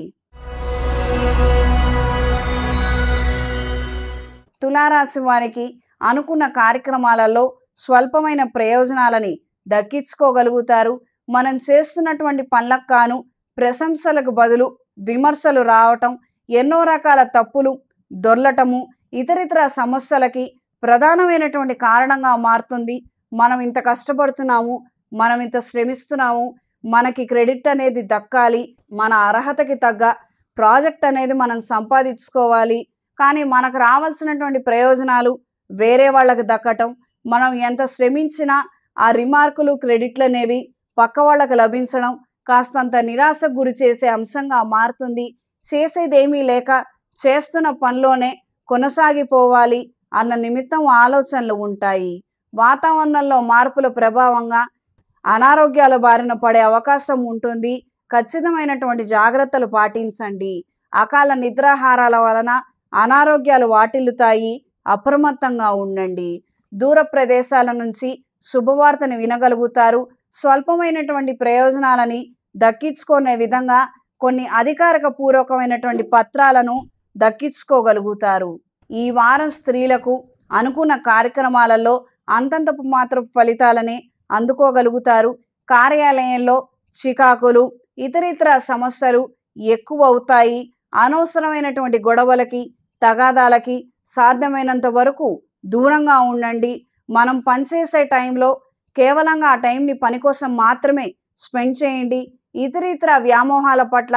తులారాశి వారికి అనుకున్న కార్యక్రమాలలో స్వల్పమైన ప్రయోజనాలని దక్కించుకోగలుగుతారు. మనం చేస్తున్నటువంటి పనులకు కాను ప్రశంసలకు బదులు విమర్శలు రావటం, ఎన్నో రకాల తప్పులు దొర్లటము ఇతరితర సమస్యలకి ప్రధానమైనటువంటి కారణంగా మారుతుంది. మనం ఇంత కష్టపడుతున్నాము, మనం ఇంత శ్రమిస్తున్నాము, మనకి క్రెడిట్ అనేది దక్కాలి, మన అర్హతకి తగ్గ ప్రాజెక్ట్ అనేది మనం సంపాదించుకోవాలి. కానీ మనకు రావాల్సినటువంటి ప్రయోజనాలు వేరే వాళ్ళకి దక్కటం, మనం ఎంత శ్రమించినా ఆ రిమార్కులు క్రెడిట్లు అనేవి పక్క వాళ్ళకి లభించడం కాస్తంత నిరాశకు గురి చేసే అంశంగా మారుతుంది. చేసేదేమీ లేక చేస్తున్న పనిలోనే కొనసాగిపోవాలి అన్న నిమిత్తం ఆలోచనలు ఉంటాయి. వాతావరణంలో మార్పుల ప్రభావంగా అనారోగ్యాల బారిన పడే అవకాశం ఉంటుంది. ఖచ్చితమైనటువంటి జాగ్రత్తలు పాటించండి. అకాల నిద్రాహారాల వలన అనారోగ్యాలు వాటిల్లుతాయి. అప్రమత్తంగా ఉండండి. దూర ప్రదేశాల నుంచి శుభవార్తను వినగలుగుతారు. స్వల్పమైనటువంటి ప్రయోజనాలని దక్కించుకునే విధంగా కొన్ని అధికారిక పూర్వకమైనటువంటి పత్రాలను దక్కించుకోగలుగుతారు. ఈ వారం స్త్రీలకు అనుకున్న కార్యక్రమాలలో అంతంతపు మాత్రపు ఫలితాలని అందుకోగలుగుతారు. కార్యాలయంలో చికాకులు, ఇతరితర సమస్యలు ఎక్కువ అవుతాయి. అనవసరమైనటువంటి గొడవలకి, తగాదాలకి సాధ్యమైనంత వరకు దూరంగా ఉండండి. మనం పనిచేసే టైంలో కేవలంగా ఆ టైంని పని కోసం మాత్రమే స్పెండ్ చేయండి. ఇతరితర వ్యామోహాల పట్ల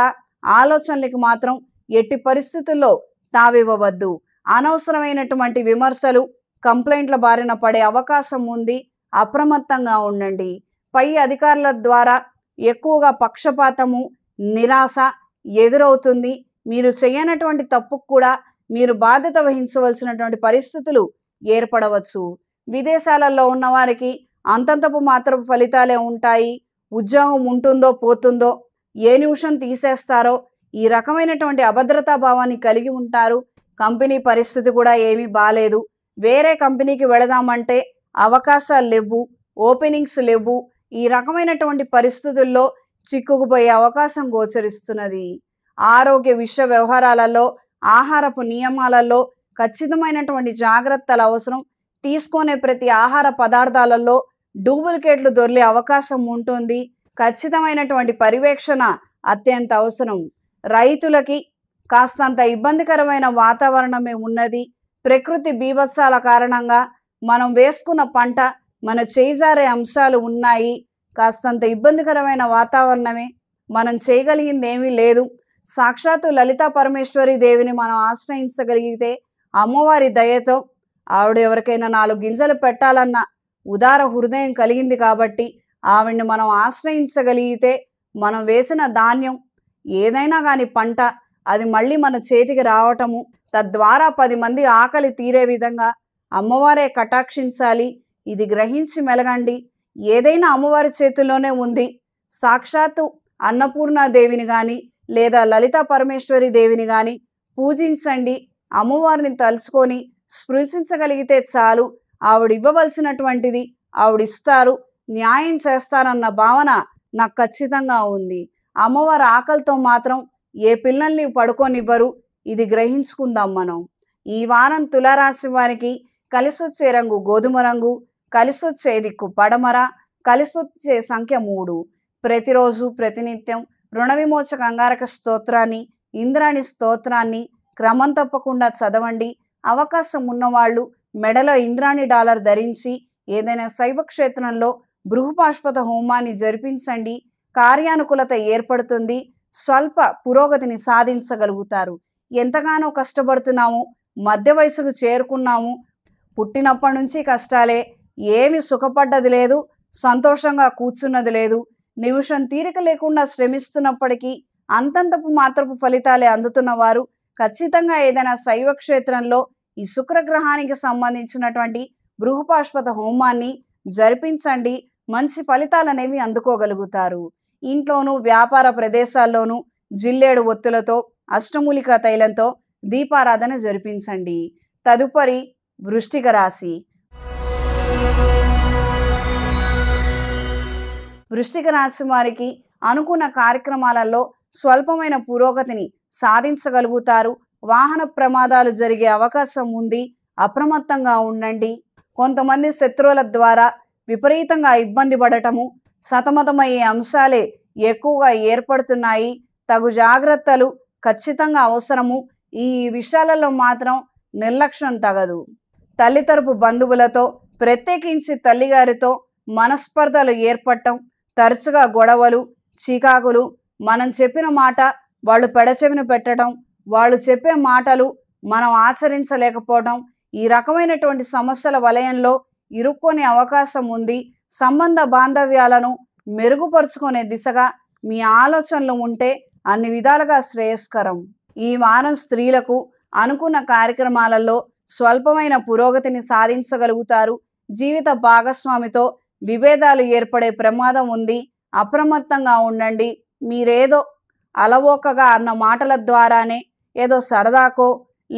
ఆలోచనలకి మాత్రం ఎట్టి పరిస్థితుల్లో తావివ్వవద్దు. అనవసరమైనటువంటి విమర్శలు, కంప్లైంట్ల బారిన పడే అవకాశం ఉంది. అప్రమత్తంగా ఉండండి. పై అధికారుల ద్వారా ఎక్కువగా పక్షపాతము, నిరాశ ఎదురవుతుంది. మీరు చేయనటువంటి తప్పుకు కూడా మీరు బాధ్యత వహించవలసినటువంటి పరిస్థితులు ఏర్పడవచ్చు. విదేశాలలో ఉన్న వారికి అంతంతపు మాత్రపు ఫలితాలే ఉంటాయి. ఉద్యోగం ఉంటుందో పోతుందో, ఏ నిమిషం తీసేస్తారో ఈ రకమైనటువంటి అభద్రతా భావాన్ని కలిగి ఉంటారు. కంపెనీ పరిస్థితి కూడా ఏమీ బాలేదు. వేరే కంపెనీకి వెళదామంటే అవకాశాలు లేవు, ఓపెనింగ్స్ లేవు. ఈ రకమైనటువంటి పరిస్థితుల్లో చిక్కుకుపోయే అవకాశం గోచరిస్తున్నది. ఆరోగ్య విషయ వ్యవహారాలలో, ఆహారపు నియమాలలో ఖచ్చితమైనటువంటి జాగ్రత్తలు అవసరం. తీసుకునే ప్రతి ఆహార పదార్థాలలో డూప్లికేట్లు దొరికే అవకాశం ఉంటుంది. ఖచ్చితమైనటువంటి పర్యవేక్షణ అత్యంత అవసరం. రైతులకి కాస్తంత ఇబ్బందికరమైన వాతావరణమే ఉన్నది. ప్రకృతి బీభత్సాల కారణంగా మనం వేసుకున్న పంట మన చేజారే అంశాలు ఉన్నాయి. కాస్తంత ఇబ్బందికరమైన వాతావరణమే. మనం చేయగలిగింది ఏమీ లేదు. సాక్షాత్తు లలితా పరమేశ్వరి దేవిని మనం ఆశ్రయించగలిగితే అమ్మవారి దయతో ఆవిడ ఎవరికైనా 4 గింజలు పెట్టాలన్న ఉదార హృదయం కలిగింది కాబట్టి ఆవిడ్ని మనం ఆశ్రయించగలిగితే మనం వేసిన ధాన్యం ఏదైనా కానీ పంట అది మళ్ళీ మన చేతికి రావటము, తద్వారా 10 మంది ఆకలి తీరే విధంగా అమ్మవారే కటాక్షించాలి. ఇది గ్రహించి మెలగండి. ఏదైనా అమ్మవారి చేతుల్లోనే ఉంది. సాక్షాత్తు అన్నపూర్ణాదేవిని కానీ లేదా లలితా పరమేశ్వరి దేవిని కానీ పూజించండి. అమ్మవారిని తలుచుకొని స్పృశించగలిగితే చాలు. ఆవిడ ఇవ్వవలసినటువంటిది ఆవిడిస్తారు, న్యాయం చేస్తారన్న భావన నాకు ఖచ్చితంగా ఉంది. అమ్మవారి ఆకలితో మాత్రం ఏ పిల్లల్ని పడుకోనివ్వరు. ఇది గ్రహించుకుందాం మనం. ఈ వారం తులారాశి వారికి కలిసొచ్చే రంగు గోధుమ రంగు, కలిసొచ్చే దిక్కు పడమర, కలిసొచ్చే సంఖ్య 3. ప్రతిరోజు ప్రతినిత్యం రుణ విమోచక అంగారక స్తోత్రాన్ని, ఇంద్రాణి స్తోత్రాన్ని క్రమం తప్పకుండా చదవండి. అవకాశం ఉన్నవాళ్ళు మెడలో ఇంద్రాణి డాలర్ ధరించి ఏదైనా శైవ క్షేత్రంలో బృహపాష్పత హోమాన్ని జరిపించండి. కార్యానుకూలత ఏర్పడుతుంది. స్వల్ప పురోగతిని సాధించగలుగుతారు. ఎంతగానో కష్టపడుతున్నాము, మధ్య వయసుకు చేరుకున్నాము, పుట్టినప్పటి నుంచి కష్టాలే, ఏమి సుఖపడ్డది లేదు, సంతోషంగా కూర్చున్నది లేదు. నిమిషం తీరిక లేకుండా శ్రమిస్తున్నప్పటికీ అంతంతపు మాత్రపు ఫలితాలే అందుతున్న వారు ఖచ్చితంగా ఏదైనా శైవ క్షేత్రంలో ఈ శుక్రగ్రహానికి సంబంధించినటువంటి బృహపాష్పత హోమాన్ని జరిపించండి. మంచి ఫలితాలు అనేవి అందుకోగలుగుతారు. ఇంట్లోనూ వ్యాపార ప్రదేశాల్లోనూ జిల్లేడు ఒత్తులతో, అష్టమూలికా తైలంతో దీపారాధన జరిపించండి. తదుపరి వృశ్చిక రాశి. వృశ్చిక రాశి వారికి అనుకున్న కార్యక్రమాలలో స్వల్పమైన పురోగతిని సాధించగలుగుతారు. వాహన ప్రమాదాలు జరిగే అవకాశం ఉంది. అప్రమత్తంగా ఉండండి. కొంతమంది శత్రువుల ద్వారా విపరీతంగా ఇబ్బంది పడటము, సతమతమయ్యే అంశాలే ఎక్కువగా ఏర్పడుతున్నాయి. తగు జాగ్రత్తలు ఖచ్చితంగా అవసరము. ఈ విషయాలలో మాత్రం నిర్లక్ష్యం తగదు. తల్లి తరపు బంధువులతో, ప్రత్యేకించి తల్లిగారితో మనస్పర్ధలు ఏర్పడటం, తరచుగా గొడవలు, చికాకులు, మనం చెప్పిన మాట వాళ్ళు పెడచెవిన పెట్టడం, వాళ్ళు చెప్పే మాటలు మనం ఆచరించలేకపోవడం, ఈ రకమైనటువంటి సమస్యల వలయంలో ఇరుక్కొనే అవకాశం ఉంది. సంబంధ బాంధవ్యాలను మెరుగుపరుచుకునే దిశగా మీ ఆలోచనలు ఉంటే అన్ని విధాలుగా శ్రేయస్కరం. ఈ వారం స్త్రీలకు అనుకున్న కార్యక్రమాలలో స్వల్పమైన పురోగతిని సాధించగలుగుతారు. జీవిత భాగస్వామితో విభేదాలు ఏర్పడే ప్రమాదం ఉంది. అప్రమత్తంగా ఉండండి. మీరేదో అలవోకగా అన్న మాటల ద్వారానే ఏదో సరదాకో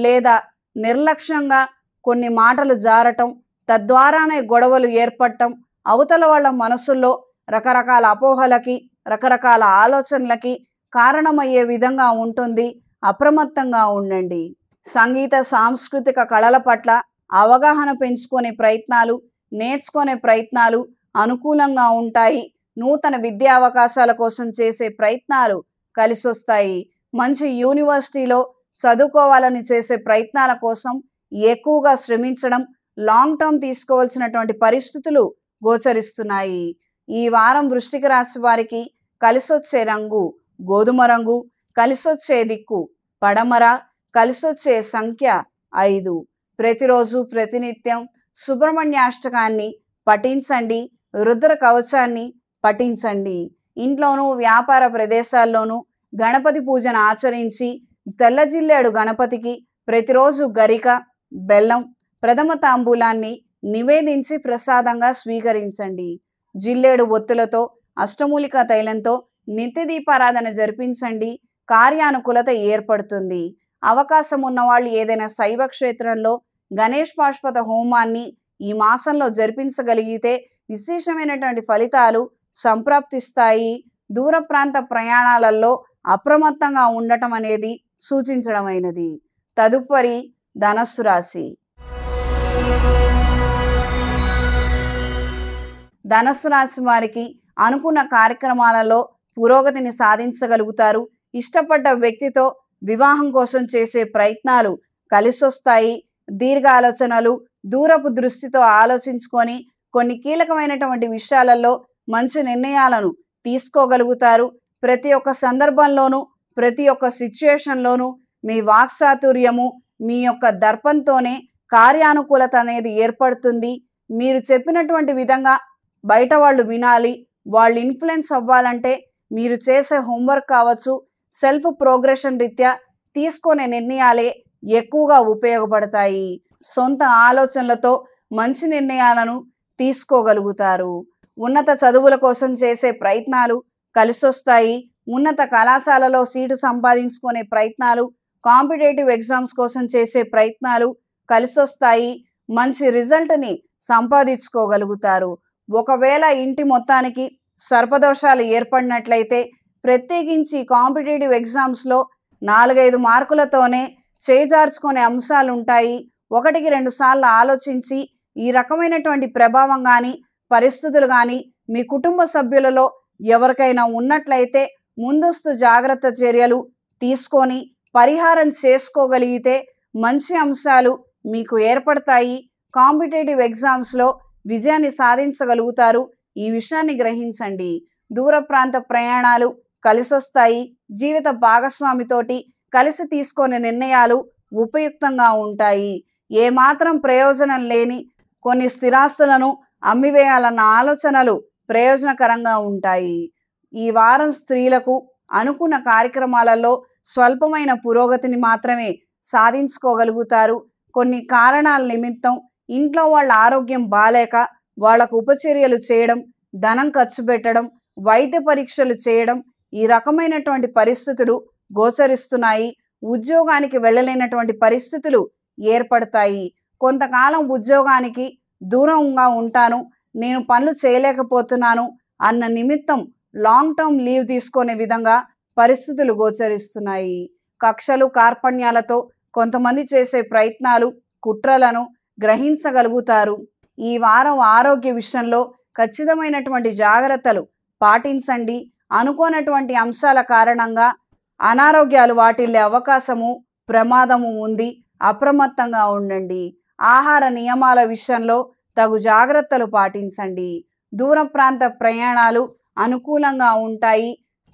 లేదా నిర్లక్ష్యంగా కొన్ని మాటలు జారటం, తద్వారానే గొడవలు ఏర్పడటం, అవతల వాళ్ళ మనసుల్లో రకరకాల అపోహలకి రకరకాల ఆలోచనలకి కారణమయ్యే విధంగా ఉంటుంది. అప్రమత్తంగా ఉండండి. సంగీత సాంస్కృతిక కళల పట్ల అవగాహన పెంచుకునే ప్రయత్నాలు, నేర్చుకునే ప్రయత్నాలు అనుకూలంగా ఉంటాయి. నూతన విద్యా అవకాశాల కోసం చేసే ప్రయత్నాలు కలిసొస్తాయి. మంచి యూనివర్సిటీలో చదువుకోవాలని చేసే ప్రయత్నాల కోసం ఎక్కువగా శ్రమించడం, లాంగ్ టర్మ్ తీసుకోవాల్సినటువంటి పరిస్థితులు గోచరిస్తున్నాయి. ఈ వారం వృశ్చిక రాశి వారికి కలిసొచ్చే రంగు గోధుమ రంగు, కలిసొచ్చే దిక్కు పడమర, కలిసొచ్చే సంఖ్య 5. ప్రతిరోజు ప్రతినిత్యం సుబ్రహ్మణ్యాష్టకాన్ని పఠించండి. రుద్ర కవచాన్ని పఠించండి. ఇంట్లోనూ వ్యాపార ప్రదేశాల్లోనూ గణపతి పూజను ఆచరించి తెల్ల జిల్లేడు గణపతికి ప్రతిరోజు గరిక, బెల్లం, ప్రథమ తాంబూలాన్ని నివేదించి ప్రసాదంగా స్వీకరించండి. జిల్లేడు ఒత్తులతో అష్టమూలిక తైలంతో నిత్య దీపారాధన జరిపించండి. కార్యానుకూలత ఏర్పడుతుంది. అవకాశం ఉన్నవాళ్ళు ఏదైనా శైవ క్షేత్రంలో గణేష్ పాశుపత హోమాన్ని ఈ మాసంలో జరిపించగలిగితే విశేషమైనటువంటి ఫలితాలు సంప్రాప్తిస్తాయి. దూర ప్రాంత ప్రయాణాలలో అప్రమత్తంగా ఉండటం అనేది సూచించడమైనది. తదుపరి ధనస్సు రాశి. ధనస్సు రాశి వారికి అనుకున్న కార్యక్రమాలలో పురోగతిని సాధించగలుగుతారు. ఇష్టపడ్డ వ్యక్తితో వివాహం కోసం చేసే ప్రయత్నాలు కలిసొస్తాయి. దీర్ఘ ఆలోచనలు, దూరపు దృష్టితో ఆలోచించుకొని కొన్ని కీలకమైనటువంటి విషయాలలో మంచి నిర్ణయాలను తీసుకోగలుగుతారు. ప్రతి ఒక్క సందర్భంలోనూ, ప్రతి ఒక్క సిచ్యుయేషన్లోనూ మీ వాక్చాతుర్యము, మీ యొక్క దర్పంతోనే కార్యానుకూలత అనేది ఏర్పడుతుంది. మీరు చెప్పినటువంటి విధంగా బయట వాళ్ళు వినాలి, వాళ్ళు ఇన్ఫ్లుయెన్స్ అవ్వాలంటే మీరు చేసే హోంవర్క్ కావచ్చు, సెల్ఫ్ ప్రోగ్రెషన్ రీత్యా తీసుకునే నిర్ణయాలే ఎక్కువగా ఉపయోగపడతాయి. సొంత ఆలోచనలతో మంచి నిర్ణయాలను తీసుకోగలుగుతారు. ఉన్నత చదువుల కోసం చేసే ప్రయత్నాలు కలిసొస్తాయి. ఉన్నత కళాశాలలో సీటు సంపాదించుకునే ప్రయత్నాలు, కాంపిటేటివ్ ఎగ్జామ్స్ కోసం చేసే ప్రయత్నాలు కలిసొస్తాయి. మంచి రిజల్ట్ని సంపాదించుకోగలుగుతారు. ఒకవేళ ఇంటి మొత్తానికి సర్పదోషాలు ఏర్పడినట్లయితే ప్రత్యేకించి కాంపిటేటివ్ ఎగ్జామ్స్లో 4-5 మార్కులతోనే చేజార్చుకునే అంశాలు ఉంటాయి. 1-2 సార్లు ఆలోచించి ఈ రకమైనటువంటి ప్రభావం కానీ పరిస్థితులు కానీ మీ కుటుంబ సభ్యులలో ఎవరికైనా ఉన్నట్లయితే ముందస్తు జాగ్రత్త చర్యలు తీసుకొని పరిహారం చేసుకోగలిగితే మంచి అంశాలు మీకు ఏర్పడతాయి. కాంపిటేటివ్ ఎగ్జామ్స్లో విజయాన్ని సాధించగలుగుతారు. ఈ విషయాన్ని గ్రహించండి. దూర ప్రాంత ప్రయాణాలు కలిసొస్తాయి. జీవిత భాగస్వామితోటి కలిసి తీసుకునే నిర్ణయాలు ఉపయుక్తంగా ఉంటాయి. ఏమాత్రం ప్రయోజనం లేని కొన్ని స్థిరాస్తులను అమ్మివేయాలన్న ఆలోచనలు ప్రయోజనకరంగా ఉంటాయి. ఈ వారం స్త్రీలకు అనుకున్న కార్యక్రమాలలో స్వల్పమైన పురోగతిని మాత్రమే సాధించుకోగలుగుతారు. కొన్ని కారణాల నిమిత్తం ఇంట్లో వాళ్ళ ఆరోగ్యం బాలేక వాళ్లకు ఉపచర్యలు చేయడం, ధనం ఖర్చు పెట్టడం, వైద్య పరీక్షలు చేయడం, ఈ రకమైనటువంటి పరిస్థితులు గోచరిస్తున్నాయి. ఉద్యోగానికి వెళ్ళలేనటువంటి పరిస్థితులు ఏర్పడతాయి. కొంతకాలం ఉద్యోగానికి దూరంగా ఉంటాను, నేను పనులు చేయలేకపోతున్నాను అన్న నిమిత్తం లాంగ్ టర్మ్ లీవ్ తీసుకునే విధంగా పరిస్థితులు గోచరిస్తున్నాయి. కక్షలు కార్పణ్యాలతో కొంతమంది చేసే ప్రయత్నాలు, కుట్రలను గ్రహించగలుగుతారు. ఈ వారం ఆరోగ్య విషయంలో ఖచ్చితమైనటువంటి జాగ్రత్తలు పాటించండి. అనుకోనటువంటి అంశాల కారణంగా అనారోగ్యాలు వాటిల్లే అవకాశము, ప్రమాదము ఉంది. అప్రమత్తంగా ఉండండి. ఆహార నియమాల విషయంలో తగు జాగ్రత్తలు పాటించండి. దూర ప్రాంత ప్రయాణాలు అనుకూలంగా ఉంటాయి.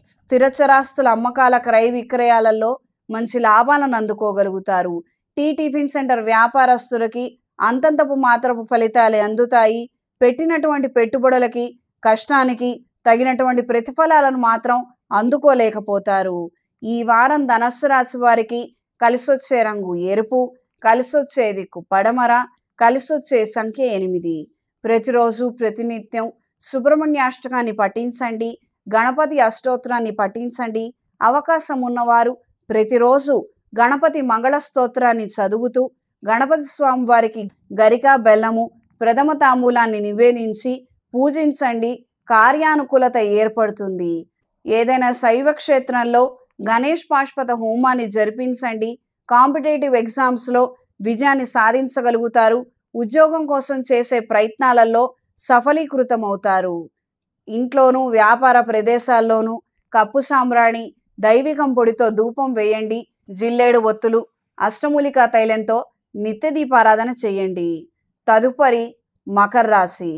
స్థిరచరాస్తుల అమ్మకాల క్రయ విక్రయాలలో మంచి లాభాలను అందుకోగలుగుతారు. టిఫిన్ సెంటర్ వ్యాపారస్తులకి అంతంతపు మాత్రపు ఫలితాలే అందుతాయి. పెట్టినటువంటి పెట్టుబడులకి, కష్టానికి తగినటువంటి ప్రతిఫలాలను మాత్రం అందుకోలేకపోతారు. ఈ వారం ధనస్సు రాశి వారికి కలిసొచ్చే రంగు ఎరుపు, కలిసొచ్చే దిక్కు పడమర, కలిసొచ్చే సంఖ్య 8. ప్రతిరోజు ప్రతినిత్యం సుబ్రహ్మణ్యాష్టకాన్ని పఠించండి, గణపతి అష్టోత్తరాన్ని పఠించండి. అవకాశం ఉన్నవారు ప్రతిరోజు గణపతి మంగళ స్తోత్రాన్ని చదువుతూ గణపతి స్వామి వారికి గరిక బెల్లము ప్రథమ తాంబూలాన్ని నివేదించి పూజించండి. కార్యానుకూలత ఏర్పడుతుంది. ఏదైనా శైవ క్షేత్రంలో గణేష్ పాశుపత హోమాన్ని జరిపించండి. కాంపిటేటివ్ ఎగ్జామ్స్లో విజయాన్ని సాధించగలుగుతారు. ఉద్యోగం కోసం చేసే ప్రయత్నాలలో సఫలీకృతమవుతారు. ఇంట్లోనూ వ్యాపార ప్రదేశాల్లోనూ కప్పు సాంబ్రాణి దైవికం పొడితో ధూపం వేయండి. జిల్లేడు ఒత్తులు అష్టమూలికా తైలంతో నిత్య దీపారాధన చేయండి. తదుపరి మకర రాశి.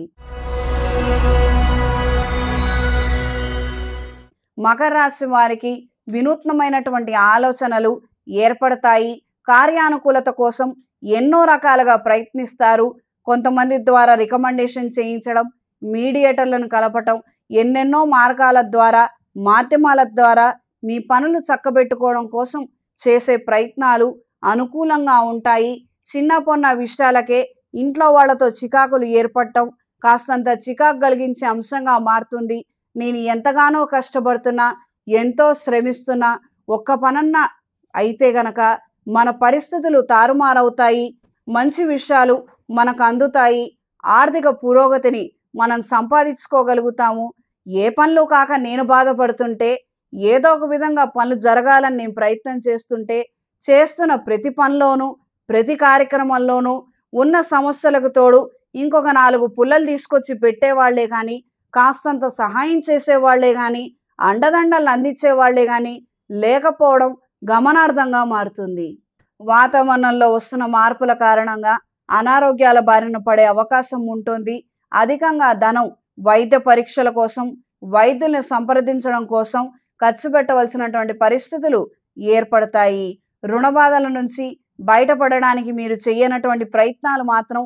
మకర రాశి వారికి వినూత్నమైనటువంటి ఆలోచనలు ఏర్పడతాయి. కార్యానుకూలత కోసం ఎన్నో రకాలుగా ప్రయత్నిస్తారు. కొంతమంది ద్వారా రికమెండేషన్ చేయించడం, మీడియేటర్లను కలపటం, ఎన్నెన్నో మార్గాల ద్వారా మాధ్యమాల ద్వారా మీ పనులు చక్కబెట్టుకోవడం కోసం చేసే ప్రయత్నాలు అనుకూలంగా ఉంటాయి. చిన్న పొన్న విషయాలకే ఇంట్లో వాళ్ళతో చికాకులు ఏర్పడటం కాస్తంత చికాకు కలిగించే అంశంగా మారుతుంది. నేను ఎంతగానో కష్టపడుతున్నా, ఎంతో శ్రమిస్తున్నా, ఒక్క పనన్నా అయితే గనక మన పరిస్థితులు తారుమారవుతాయి. మంచి విషయాలు మనకు అందుతాయి. ఆర్థిక పురోగతిని మనం సంపాదించుకోగలుగుతాము. ఏ పనులు కాక నేను బాధపడుతుంటే, ఏదో ఒక విధంగా పనులు జరగాలని నేను ప్రయత్నం చేస్తుంటే, చేస్తున్న ప్రతి పనిలోనూ ప్రతి కార్యక్రమంలోనూ ఉన్న సమస్యలకు తోడు ఇంకొక 4 పుల్లలు తీసుకొచ్చి పెట్టేవాళ్లే కానీ, కాస్తంత సహాయం చేసేవాళ్లే కానీ, అండదండలు అందించేవాళ్లే కానీ లేకపోవడం గమనార్థంగా మారుతుంది. వాతావరణంలో వస్తున్న మార్పుల కారణంగా అనారోగ్యాల బారిన పడే అవకాశం ఉంటుంది. అధికంగా ధనం వైద్య పరీక్షల కోసం, వైద్యుల్ని సంప్రదించడం కోసం ఖర్చు పెట్టవలసినటువంటి పరిస్థితులు ఏర్పడతాయి. రుణ బాధల నుంచి బయటపడడానికి మీరు చేయనటువంటి ప్రయత్నాలు మాత్రం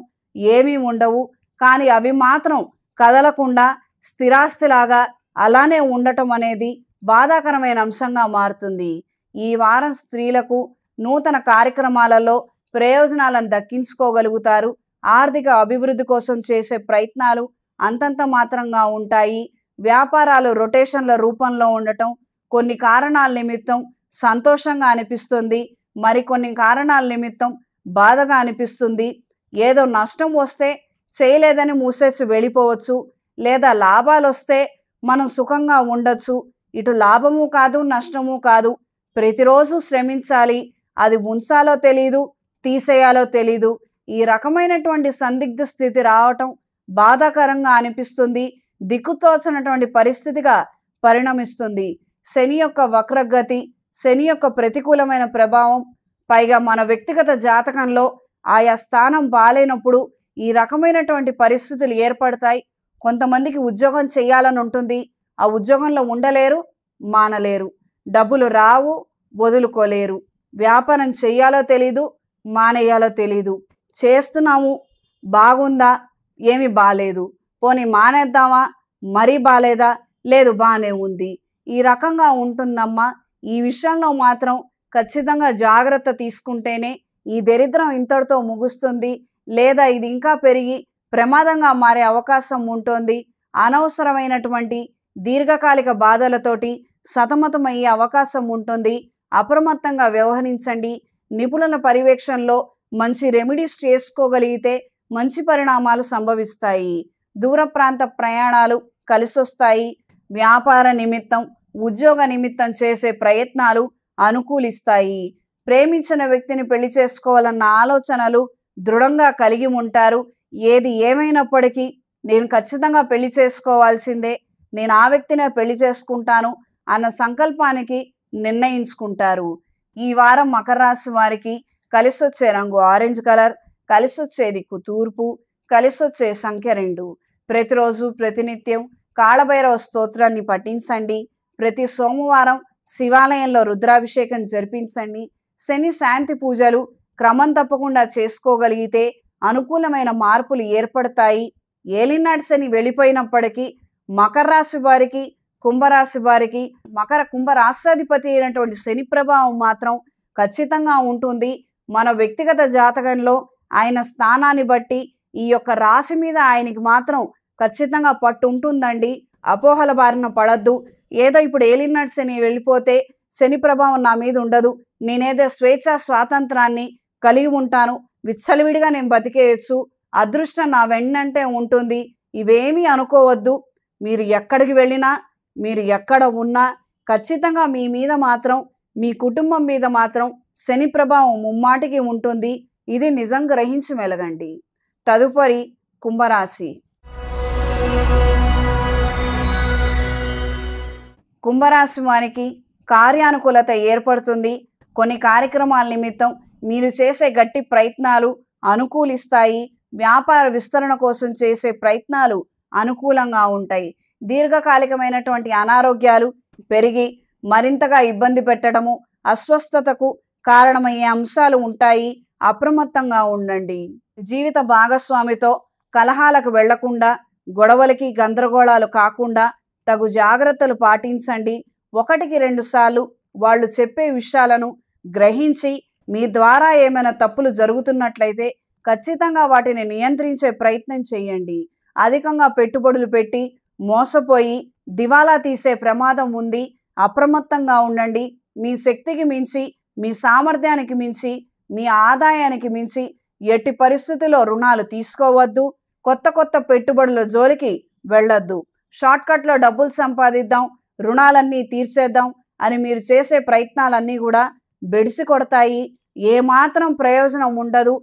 ఏమీ ఉండవు. కానీ అవి మాత్రం కదలకుండా స్థిరాస్తిలాగా అలానే ఉండటం అనేది బాధాకరమైన అంశంగా మారుతుంది. ఈ వారం స్త్రీలకు నూతన కార్యక్రమాలలో ప్రయోజనాలను దక్కించుకోగలుగుతారు. ఆర్థిక అభివృద్ధి కోసం చేసే ప్రయత్నాలు అంతంత మాత్రంగా ఉంటాయి. వ్యాపారాలు రొటేషన్ల రూపంలో ఉండటం కొన్ని కారణాల నిమిత్తం సంతోషంగా అనిపిస్తుంది, మరికొన్ని కారణాల నిమిత్తం బాధగా అనిపిస్తుంది. ఏదో నష్టం వస్తే చేయలేదని మూసేసి వెళ్ళిపోవచ్చు, లేదా లాభాలు వస్తే మనం సుఖంగా ఉండొచ్చు. ఇటు లాభము కాదు, నష్టము కాదు. ప్రతిరోజు శ్రమించాలి. అది ఉంచాలో తెలీదు, తీసేయాలో తెలీదు. ఈ రకమైనటువంటి సందిగ్ధ స్థితి రావటం బాధాకరంగా అనిపిస్తుంది. దిక్కుతోచనటువంటి పరిస్థితిగా పరిణమిస్తుంది. శని యొక్క వక్రగతి, శని యొక్క ప్రతికూలమైన ప్రభావం, పైగా మన వ్యక్తిగత జాతకంలో ఆయా స్థానం బాలేనప్పుడు ఈ రకమైనటువంటి పరిస్థితులు ఏర్పడతాయి. కొంతమందికి ఉద్యోగం చేయాలని ఉంటుంది, ఆ ఉద్యోగంలో ఉండలేరు, మానలేరు. డబ్బులు రావు, వదులుకోలేరు. వ్యాపారం చేయాలో తెలీదు, మానేయాలో తెలీదు. చేస్తున్నాము, బాగుందా, ఏమి బాలేదు, పోనీ మానేద్దామా, మరీ బాలేదా, లేదు బాగానే ఉంది. ఈ రకంగా ఉంటుందమ్మా. ఈ విషయంలో మాత్రం ఖచ్చితంగా జాగ్రత్త తీసుకుంటేనే ఈ దరిద్రం ఇంతటితో ముగుస్తుంది, లేదా ఇది ఇంకా పెరిగి ప్రమాదంగా మారే అవకాశం ఉంటుంది. అనవసరమైనటువంటి దీర్ఘకాలిక బాధలతోటి సతమతమయ్యే అవకాశం ఉంటుంది. అప్రమత్తంగా వ్యవహరించండి. నిపుణుల పర్యవేక్షణలో మంచి రెమెడీస్ చేసుకోగలిగితే మంచి పరిణామాలు సంభవిస్తాయి. దూర ప్రాంత ప్రయాణాలు కలిసొస్తాయి. వ్యాపార నిమిత్తం, ఉద్యోగ నిమిత్తం చేసే ప్రయత్నాలు అనుకూలిస్తాయి. ప్రేమించిన వ్యక్తిని పెళ్లి చేసుకోవాలన్న ఆలోచనలు దృఢంగా కలిగి ఉంటారు. ఏది ఏమైనప్పటికీ నేను ఖచ్చితంగా పెళ్లి చేసుకోవాల్సిందే, నేను ఆ వ్యక్తినే పెళ్లి చేసుకుంటాను అన్న సంకల్పానికి నిర్ణయించుకుంటారు. ఈ వారం మకర రాశి వారికి కలిసొచ్చే రంగు ఆరెంజ్ కలర్, కలిసొచ్చే దిక్కు తూర్పు, కలిసొచ్చే సంఖ్య 2. ప్రతిరోజు ప్రతినిత్యం కాళభైరవ స్తోత్రాన్ని పఠించండి. ప్రతి సోమవారం శివాలయంలో రుద్రాభిషేకం జరిపించండి. శని శాంతి పూజలు క్రమం తప్పకుండా చేసుకోగలిగితే అనుకూలమైన మార్పులు ఏర్పడతాయి. ఏలినాటి శని వెళ్ళిపోయినప్పటికీ మకర రాశి వారికి, కుంభరాశి వారికి, కుంభరాశ్యాధిపతి అయినటువంటి శని ప్రభావం మాత్రం ఖచ్చితంగా ఉంటుంది. మన వ్యక్తిగత జాతకంలో ఆయన స్థానాన్ని బట్టి ఈ యొక్క రాశి మీద ఆయనకి మాత్రం ఖచ్చితంగా పట్టు ఉంటుందండి. అపోహల బారిన పడద్దు. ఏదో ఇప్పుడు ఏలినాటి శని వెళ్ళిపోతే శని ప్రభావం నా మీద ఉండదు, నేనేదో స్వేచ్ఛ స్వాతంత్రాన్ని కలిగి ఉంటాను, విచ్చలవిడిగా నేను బతికేయచ్చు, అదృష్టం నా వెన్నంటే ఉంటుంది, ఇవేమీ అనుకోవద్దు. మీరు ఎక్కడికి వెళ్ళినా, మీరు ఎక్కడ ఉన్నా ఖచ్చితంగా మీ మీద మాత్రం, మీ కుటుంబం మీద మాత్రం శని ప్రభావం ముమ్మాటికి ఉంటుంది. ఇది నిజం గ్రహించి మెలగండి. తదుపరి కుంభరాశి. కుంభరాశి వారికి కార్యానుకూలత ఏర్పడుతుంది. కొన్ని కార్యక్రమాల నిమిత్తం మీరు చేసే గట్టి ప్రయత్నాలు అనుకూలిస్తాయి. వ్యాపార విస్తరణ కోసం చేసే ప్రయత్నాలు అనుకూలంగా ఉంటాయి. దీర్ఘకాలికమైనటువంటి అనారోగ్యాలు పెరిగి మరింతగా ఇబ్బంది పెట్టడము, అస్వస్థతకు కారణమయ్యే అంశాలు ఉంటాయి. అప్రమత్తంగా ఉండండి. జీవిత భాగస్వామితో కలహాలకు వెళ్లకుండా, గొడవలకి గందరగోళాలు కాకుండా తగు జాగ్రత్తలు పాటించండి. 1-2 సార్లు వాళ్ళు చెప్పే విషయాలను గ్రహించి మీ ద్వారా ఏమైనా తప్పులు జరుగుతున్నట్లయితే ఖచ్చితంగా వాటిని నియంత్రించే ప్రయత్నం చేయండి. అధికంగా పెట్టుబడులు పెట్టి మోసపోయి దివాలా తీసే ప్రమాదం ఉంది. అప్రమత్తంగా ఉండండి. మీ శక్తికి మించి, మీ సామర్థ్యానికి మించి, మీ ఆదాయానికి మించి ఎట్టి పరిస్థితుల్లో రుణాలు తీసుకోవద్దు. కొత్త పెట్టుబడుల జోలికి వెళ్ళొద్దు. షార్ట్కట్లో డబ్బులు సంపాదిద్దాం, రుణాలన్నీ తీర్చేద్దాం అని మీరు చేసే ప్రయత్నాలన్నీ కూడా బెడిసి కొడతాయి. ఏమాత్రం ప్రయోజనం ఉండదు.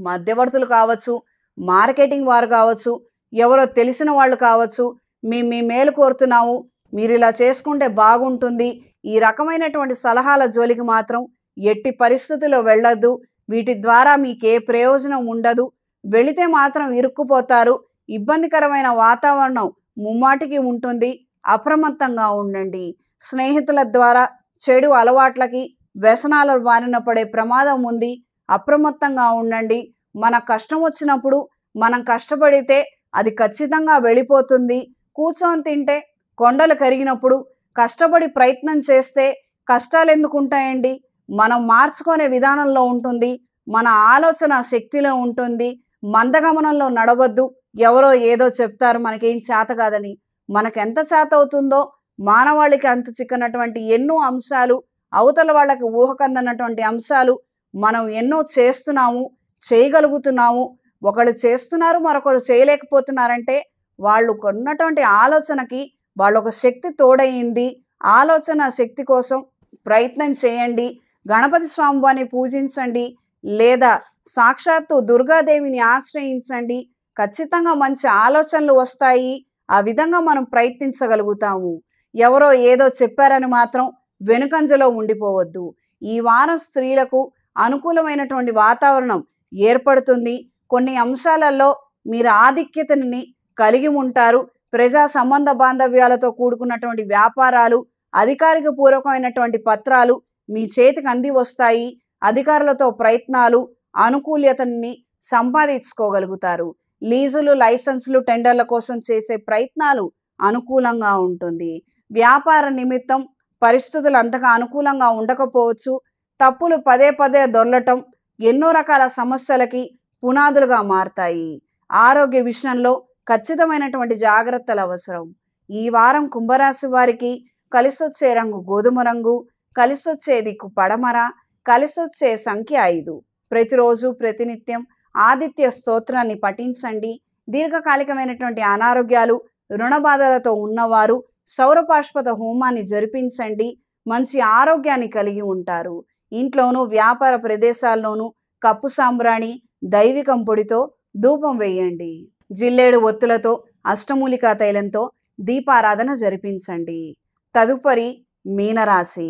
మధ్యవర్తులు కావచ్చు, మార్కెటింగ్ వారు కావచ్చు, ఎవరో తెలిసిన వాళ్ళు కావచ్చు, మీ మేలు కోరుతున్నాము, మీరు ఇలా చేసుకుంటే బాగుంటుంది, ఈ రకమైనటువంటి సలహాల జోలికి మాత్రం ఎట్టి పరిస్థితుల్లో వెళ్ళొద్దు. వీటి ద్వారా మీకే ప్రయోజనం ఉండదు. వెళితే మాత్రం ఇరుక్కుపోతారు. ఇబ్బందికరమైన వాతావరణం ముమ్మాటికి ఉంటుంది. అప్రమత్తంగా ఉండండి. స్నేహితుల ద్వారా చెడు అలవాట్లకి, వ్యసనాల బారిన పడే ప్రమాదం ఉంది. అప్రమత్తంగా ఉండండి. మన కష్టం వచ్చినప్పుడు మనం కష్టపడితే అది ఖచ్చితంగా వెళ్ళిపోతుంది. కూర్చొని తింటే కొండలు కరిగినప్పుడు కష్టపడి ప్రయత్నం చేస్తే కష్టాలు ఎందుకు ఉంటాయండి? మనం మార్చుకునే విధానంలో ఉంటుంది, మన ఆలోచన శక్తిలో ఉంటుంది. మందగమనంలో నడవద్దు. ఎవరో ఏదో చెప్తారు మనకేం చేత కాదని. మనకెంత చేత అవుతుందో, మానవాళికి అంతు చిక్కనటువంటి ఎన్నో అంశాలు, అవతల వాళ్ళకి ఊహకందనటువంటి అంశాలు మనం ఎన్నో చేస్తున్నాము, చేయగలుగుతున్నాము. ఒకళ్ళు చేస్తున్నారు, మరొకరు చేయలేకపోతున్నారంటే వాళ్ళు కొన్నటువంటి ఆలోచనకి వాళ్ళొక శక్తి తోడయింది. ఆలోచన శక్తి కోసం ప్రయత్నం చేయండి. గణపతి స్వామివారిని పూజించండి, లేదా సాక్షాత్తు దుర్గాదేవిని ఆశ్రయించండి. ఖచ్చితంగా మంచి ఆలోచనలు వస్తాయి. ఆ విధంగా మనం ప్రయత్నించగలుగుతాము. ఎవరో ఏదో చెప్పారని మాత్రం వెనుకంజలో ఉండిపోవద్దు. ఈ వారం స్త్రీలకు అనుకూలమైనటువంటి వాతావరణం ఏర్పడుతుంది. కొన్ని అంశాలలో మీరు ఆధిక్యతని కలిగి ఉంటారు. ప్రజా సంబంధ బాంధవ్యాలతో కూడుకున్నటువంటి వ్యాపారాలు, అధికారిక పూర్వకమైనటువంటి పత్రాలు మీ చేతికి అంది వస్తాయి. అధికారులతో ప్రయత్నాలు అనుకూల్యతని సంపాదించుకోగలుగుతారు. లీజులు, లైసెన్సులు, టెండర్ల కోసం చేసే ప్రయత్నాలు అనుకూలంగా ఉంటుంది. వ్యాపార నిమిత్తం పరిస్థితులు అంతగా అనుకూలంగా ఉండకపోవచ్చు. తప్పులు పదే దొర్లటం ఎన్నో రకాల సమస్యలకి పునాదులుగా మారతాయి. ఆరోగ్య విషయంలో ఖచ్చితమైనటువంటి జాగ్రత్తలు అవసరం. ఈ వారం కుంభరాశి వారికి కలిసొచ్చే రంగు గోధుమ రంగు, కలిసొచ్చే దిక్కు పడమర, కలిసొచ్చే సంఖ్య 5. ప్రతిరోజు ప్రతినిత్యం ఆదిత్య స్తోత్రాన్ని పఠించండి. దీర్ఘకాలికమైనటువంటి అనారోగ్యాలు, రుణ బాధలతో ఉన్నవారు సౌరపాష్పద హోమాన్ని జరిపించండి. మంచి ఆరోగ్యాన్ని కలిగి ఉంటారు. ఇంట్లోనూ వ్యాపార ప్రదేశాల్లోనూ కప్పు సాంబ్రాణి, దైవికం పొడితో ధూపం వేయండి. జిల్లేడు ఒత్తులతో, అష్టమూలికా తైలంతో దీపారాధన జరిపించండి. తదుపరి మీనరాశి.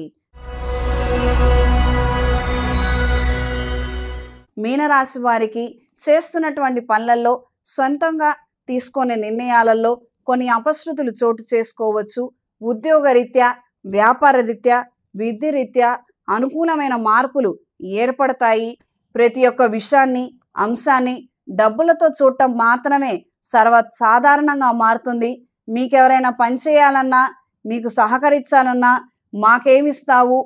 మీనరాశి వారికి చేస్తున్నటువంటి పనులలో, సొంతంగా తీసుకునే నిర్ణయాలలో కొన్ని అపశృతులు చోటు చేసుకోవచ్చు. ఉద్యోగరీత్యా, వ్యాపార రీత్యా, విద్య రీత్యా అనుకూలమైన మార్పులు ఏర్పడతాయి. ప్రతి ఒక్క విషయాన్ని, అంశాన్ని డబ్బులతో చూడటం మాత్రమే సర్వసాధారణంగా మారుతుంది. మీకెవరైనా పని చేయాలన్నా, మీకు సహకరించాలన్నా మాకేమిస్తావు,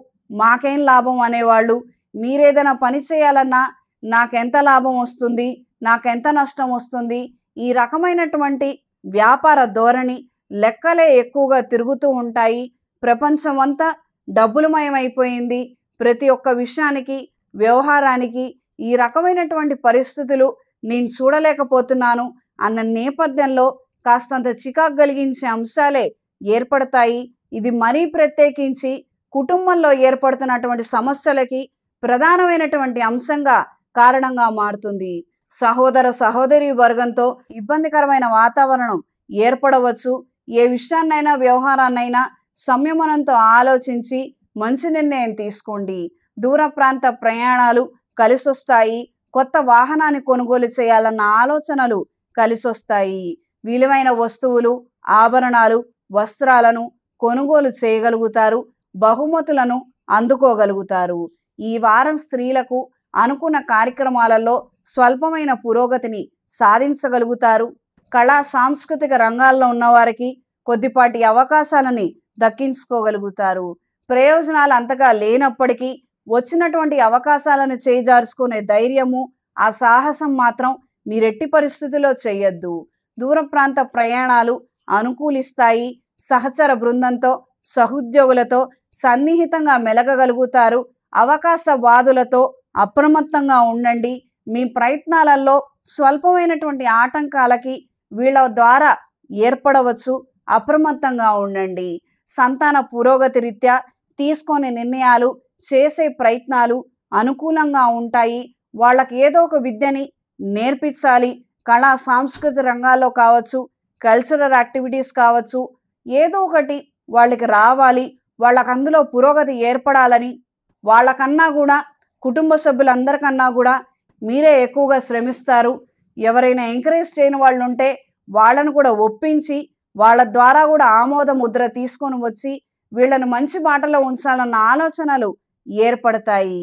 మాకేం లాభం అనేవాళ్ళు, మీరేదైనా పని చేయాలన్నా నాకెంత లాభం వస్తుంది, నాకెంత నష్టం వస్తుంది, ఈ రకమైనటువంటి వ్యాపార ధోరణి, లెక్కలే ఎక్కువగా తిరుగుతూ ఉంటాయి. ప్రపంచం అంతా డబ్బులమయమైపోయింది. ప్రతి ఒక్క విషయానికి, వ్యవహారానికి ఈ రకమైనటువంటి పరిస్థితులు నేను చూడలేకపోతున్నాను అన్న నేపథ్యంలో కాస్తంత చికాకు కలిగించే అంశాలే ఏర్పడతాయి. ఇది మరీ ప్రత్యేకించి కుటుంబంలో ఏర్పడుతున్నటువంటి సమస్యలకి ప్రధానమైనటువంటి అంశంగా కారణంగా మారుతుంది. సహోదర సహోదరి వర్గంతో ఇబ్బందికరమైన వాతావరణం ఏర్పడవచ్చు. ఏ విషయాన్నైనా వ్యవహారాన్నైనా సంయమనంతో ఆలోచించి మంచి నిర్ణయం తీసుకోండి. దూర ప్రాంత ప్రయాణాలు కలిసొస్తాయి. కొత్త వాహనాన్ని కొనుగోలు చేయాలన్న ఆలోచనలు కలిసొస్తాయి. విలువైన వస్తువులు, ఆభరణాలు, వస్త్రాలను కొనుగోలు చేయగలుగుతారు. బహుమతులను అందుకోగలుగుతారు. ఈ వారం స్త్రీలకు అనుకున్న కార్యక్రమాలలో స్వల్పమైన పురోగతిని సాధించగలుగుతారు. కళా సాంస్కృతిక రంగాల్లో ఉన్నవారికి కొద్దిపాటి అవకాశాలని దక్కించుకోగలుగుతారు. ప్రయోజనాలు అంతగా లేనప్పటికీ వచ్చినటువంటి అవకాశాలను చేజార్చుకునే ధైర్యము, ఆ సాహసం మాత్రం మీరెట్టి పరిస్థితుల్లో చేయొద్దు. దూర ప్రాంత ప్రయాణాలు అనుకూలిస్తాయి. సహచర బృందంతో, సహోద్యోగులతో సన్నిహితంగా మెలగగలుగుతారు. అవకాశవాదులతో అప్రమత్తంగా ఉండండి. మీ ప్రయత్నాలలో స్వల్పమైనటువంటి ఆటంకాలకి వీళ్ళ ద్వారా ఏర్పడవచ్చు. అప్రమత్తంగా ఉండండి. సంతాన పురోగతి రీత్యా తీసుకునే నిర్ణయాలు, చేసే ప్రయత్నాలు అనుకూలంగా ఉంటాయి. వాళ్ళకి ఏదో ఒక విద్యని నేర్పించాలి. కళా సాంస్కృతిక రంగాల్లో కావచ్చు, కల్చరల్ యాక్టివిటీస్ కావచ్చు, ఏదో ఒకటి వాళ్ళకి రావాలి. వాళ్ళకు అందులో పురోగతి ఏర్పడాలని, వాళ్ళకన్నా కూడా కుటుంబ సభ్యులందరికన్నా కూడా మీరే ఎక్కువగా శ్రమిస్తారు. ఎవరైనా ఎంకరేజ్ చేయని వాళ్ళు ఉంటే వాళ్ళను కూడా ఒప్పించి వాళ్ళ ద్వారా కూడా ఆమోద ముద్ర తీసుకొని వచ్చి వీళ్ళను మంచి బాటలో ఉంచాలన్న ఆలోచనలు ఏర్పడతాయి.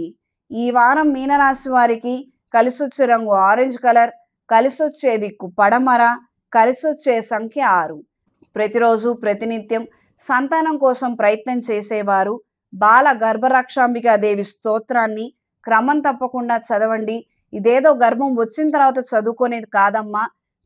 ఈ వారం మీనరాశి వారికి కలిసొచ్చే రంగు ఆరెంజ్ కలర్, కలిసొచ్చే దిక్కు పడమర, కలిసొచ్చే సంఖ్య 6. ప్రతిరోజు ప్రతినిత్యం సంతానం కోసం ప్రయత్నం చేసేవారు బాల గర్భరక్షాంబికా దేవి స్తోత్రాన్ని క్రమం తప్పకుండా చదవండి. ఇదేదో గర్భం వచ్చిన తర్వాత చదువుకునేది కాదమ్మా.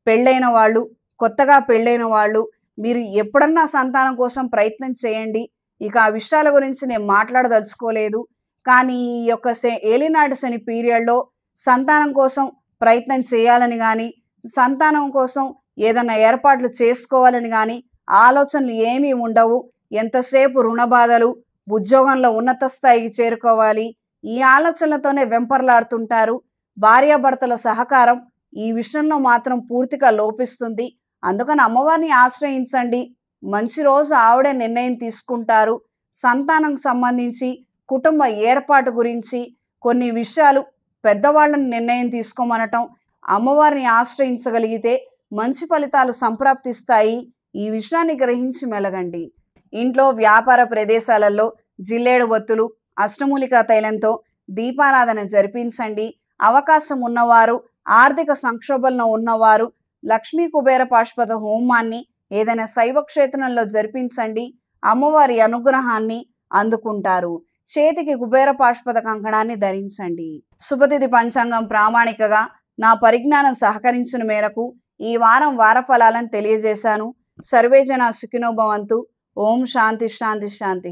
పెళ్ళైన వాళ్ళు, కొత్తగా పెళ్ళైన వాళ్ళు మీరు ఎప్పుడన్నా సంతానం కోసం ప్రయత్నం చేయండి. ఇక ఆ విషయాల గురించి నేను మాట్లాడదలుచుకోలేదు. కానీ ఈ యొక్క ఏలినాటి శని పీరియడ్లో సంతానం కోసం ప్రయత్నం చేయాలని కానీ, సంతానం కోసం ఏదైనా ఏర్పాట్లు చేసుకోవాలని కానీ ఆలోచనలు ఏమీ ఉండవు. ఎంతసేపు రుణ బాధలు, ఉద్యోగంలో ఉన్నత స్థాయికి చేరుకోవాలి, ఈ ఆలోచనలతోనే వెంపర్లాడుతుంటారు. భార్యాభర్తల సహకారం ఈ విషయంలో మాత్రం పూర్తిగా లోపిస్తుంది. అందుకని అమ్మవారిని ఆశ్రయించండి. మంచి రోజు ఆవిడే నిర్ణయం తీసుకుంటారు. సంతానం సంబంధించి కుటుంబ ఏర్పాటు గురించి కొన్ని విషయాలు పెద్దవాళ్ళని నిర్ణయం తీసుకోమనటం, అమ్మవారిని ఆశ్రయించగలిగితే మంచి ఫలితాలు సంప్రాప్తిస్తాయి. ఈ విషయాన్ని గ్రహించి మెలగండి. ఇంట్లో, వ్యాపార ప్రదేశాలలో జిల్లేడు ఒత్తులు, అష్టమూలికా తైలంతో దీపారాధన జరిపించండి. అవకాశం ఉన్నవారు, ఆర్థిక సంక్షోభంలో ఉన్నవారు లక్ష్మీ కుబేర పాశుపత హోమాన్ని ఏదైనా శైవ క్షేత్రంలో జరిపించండి. అమ్మవారి అనుగ్రహాన్ని అందుకుంటారు. చేతికి కుబేర పాశుపత కంకణాన్ని ధరించండి. శుభతిథి పంచాంగం ప్రామాణికగా నా పరిజ్ఞానం సహకరించిన మేరకు ఈ వారం వారఫలాలను తెలియజేశాను. సర్వేజన సుఖినో భవంతు. ఓం శాంతి శాంతి శాంతి.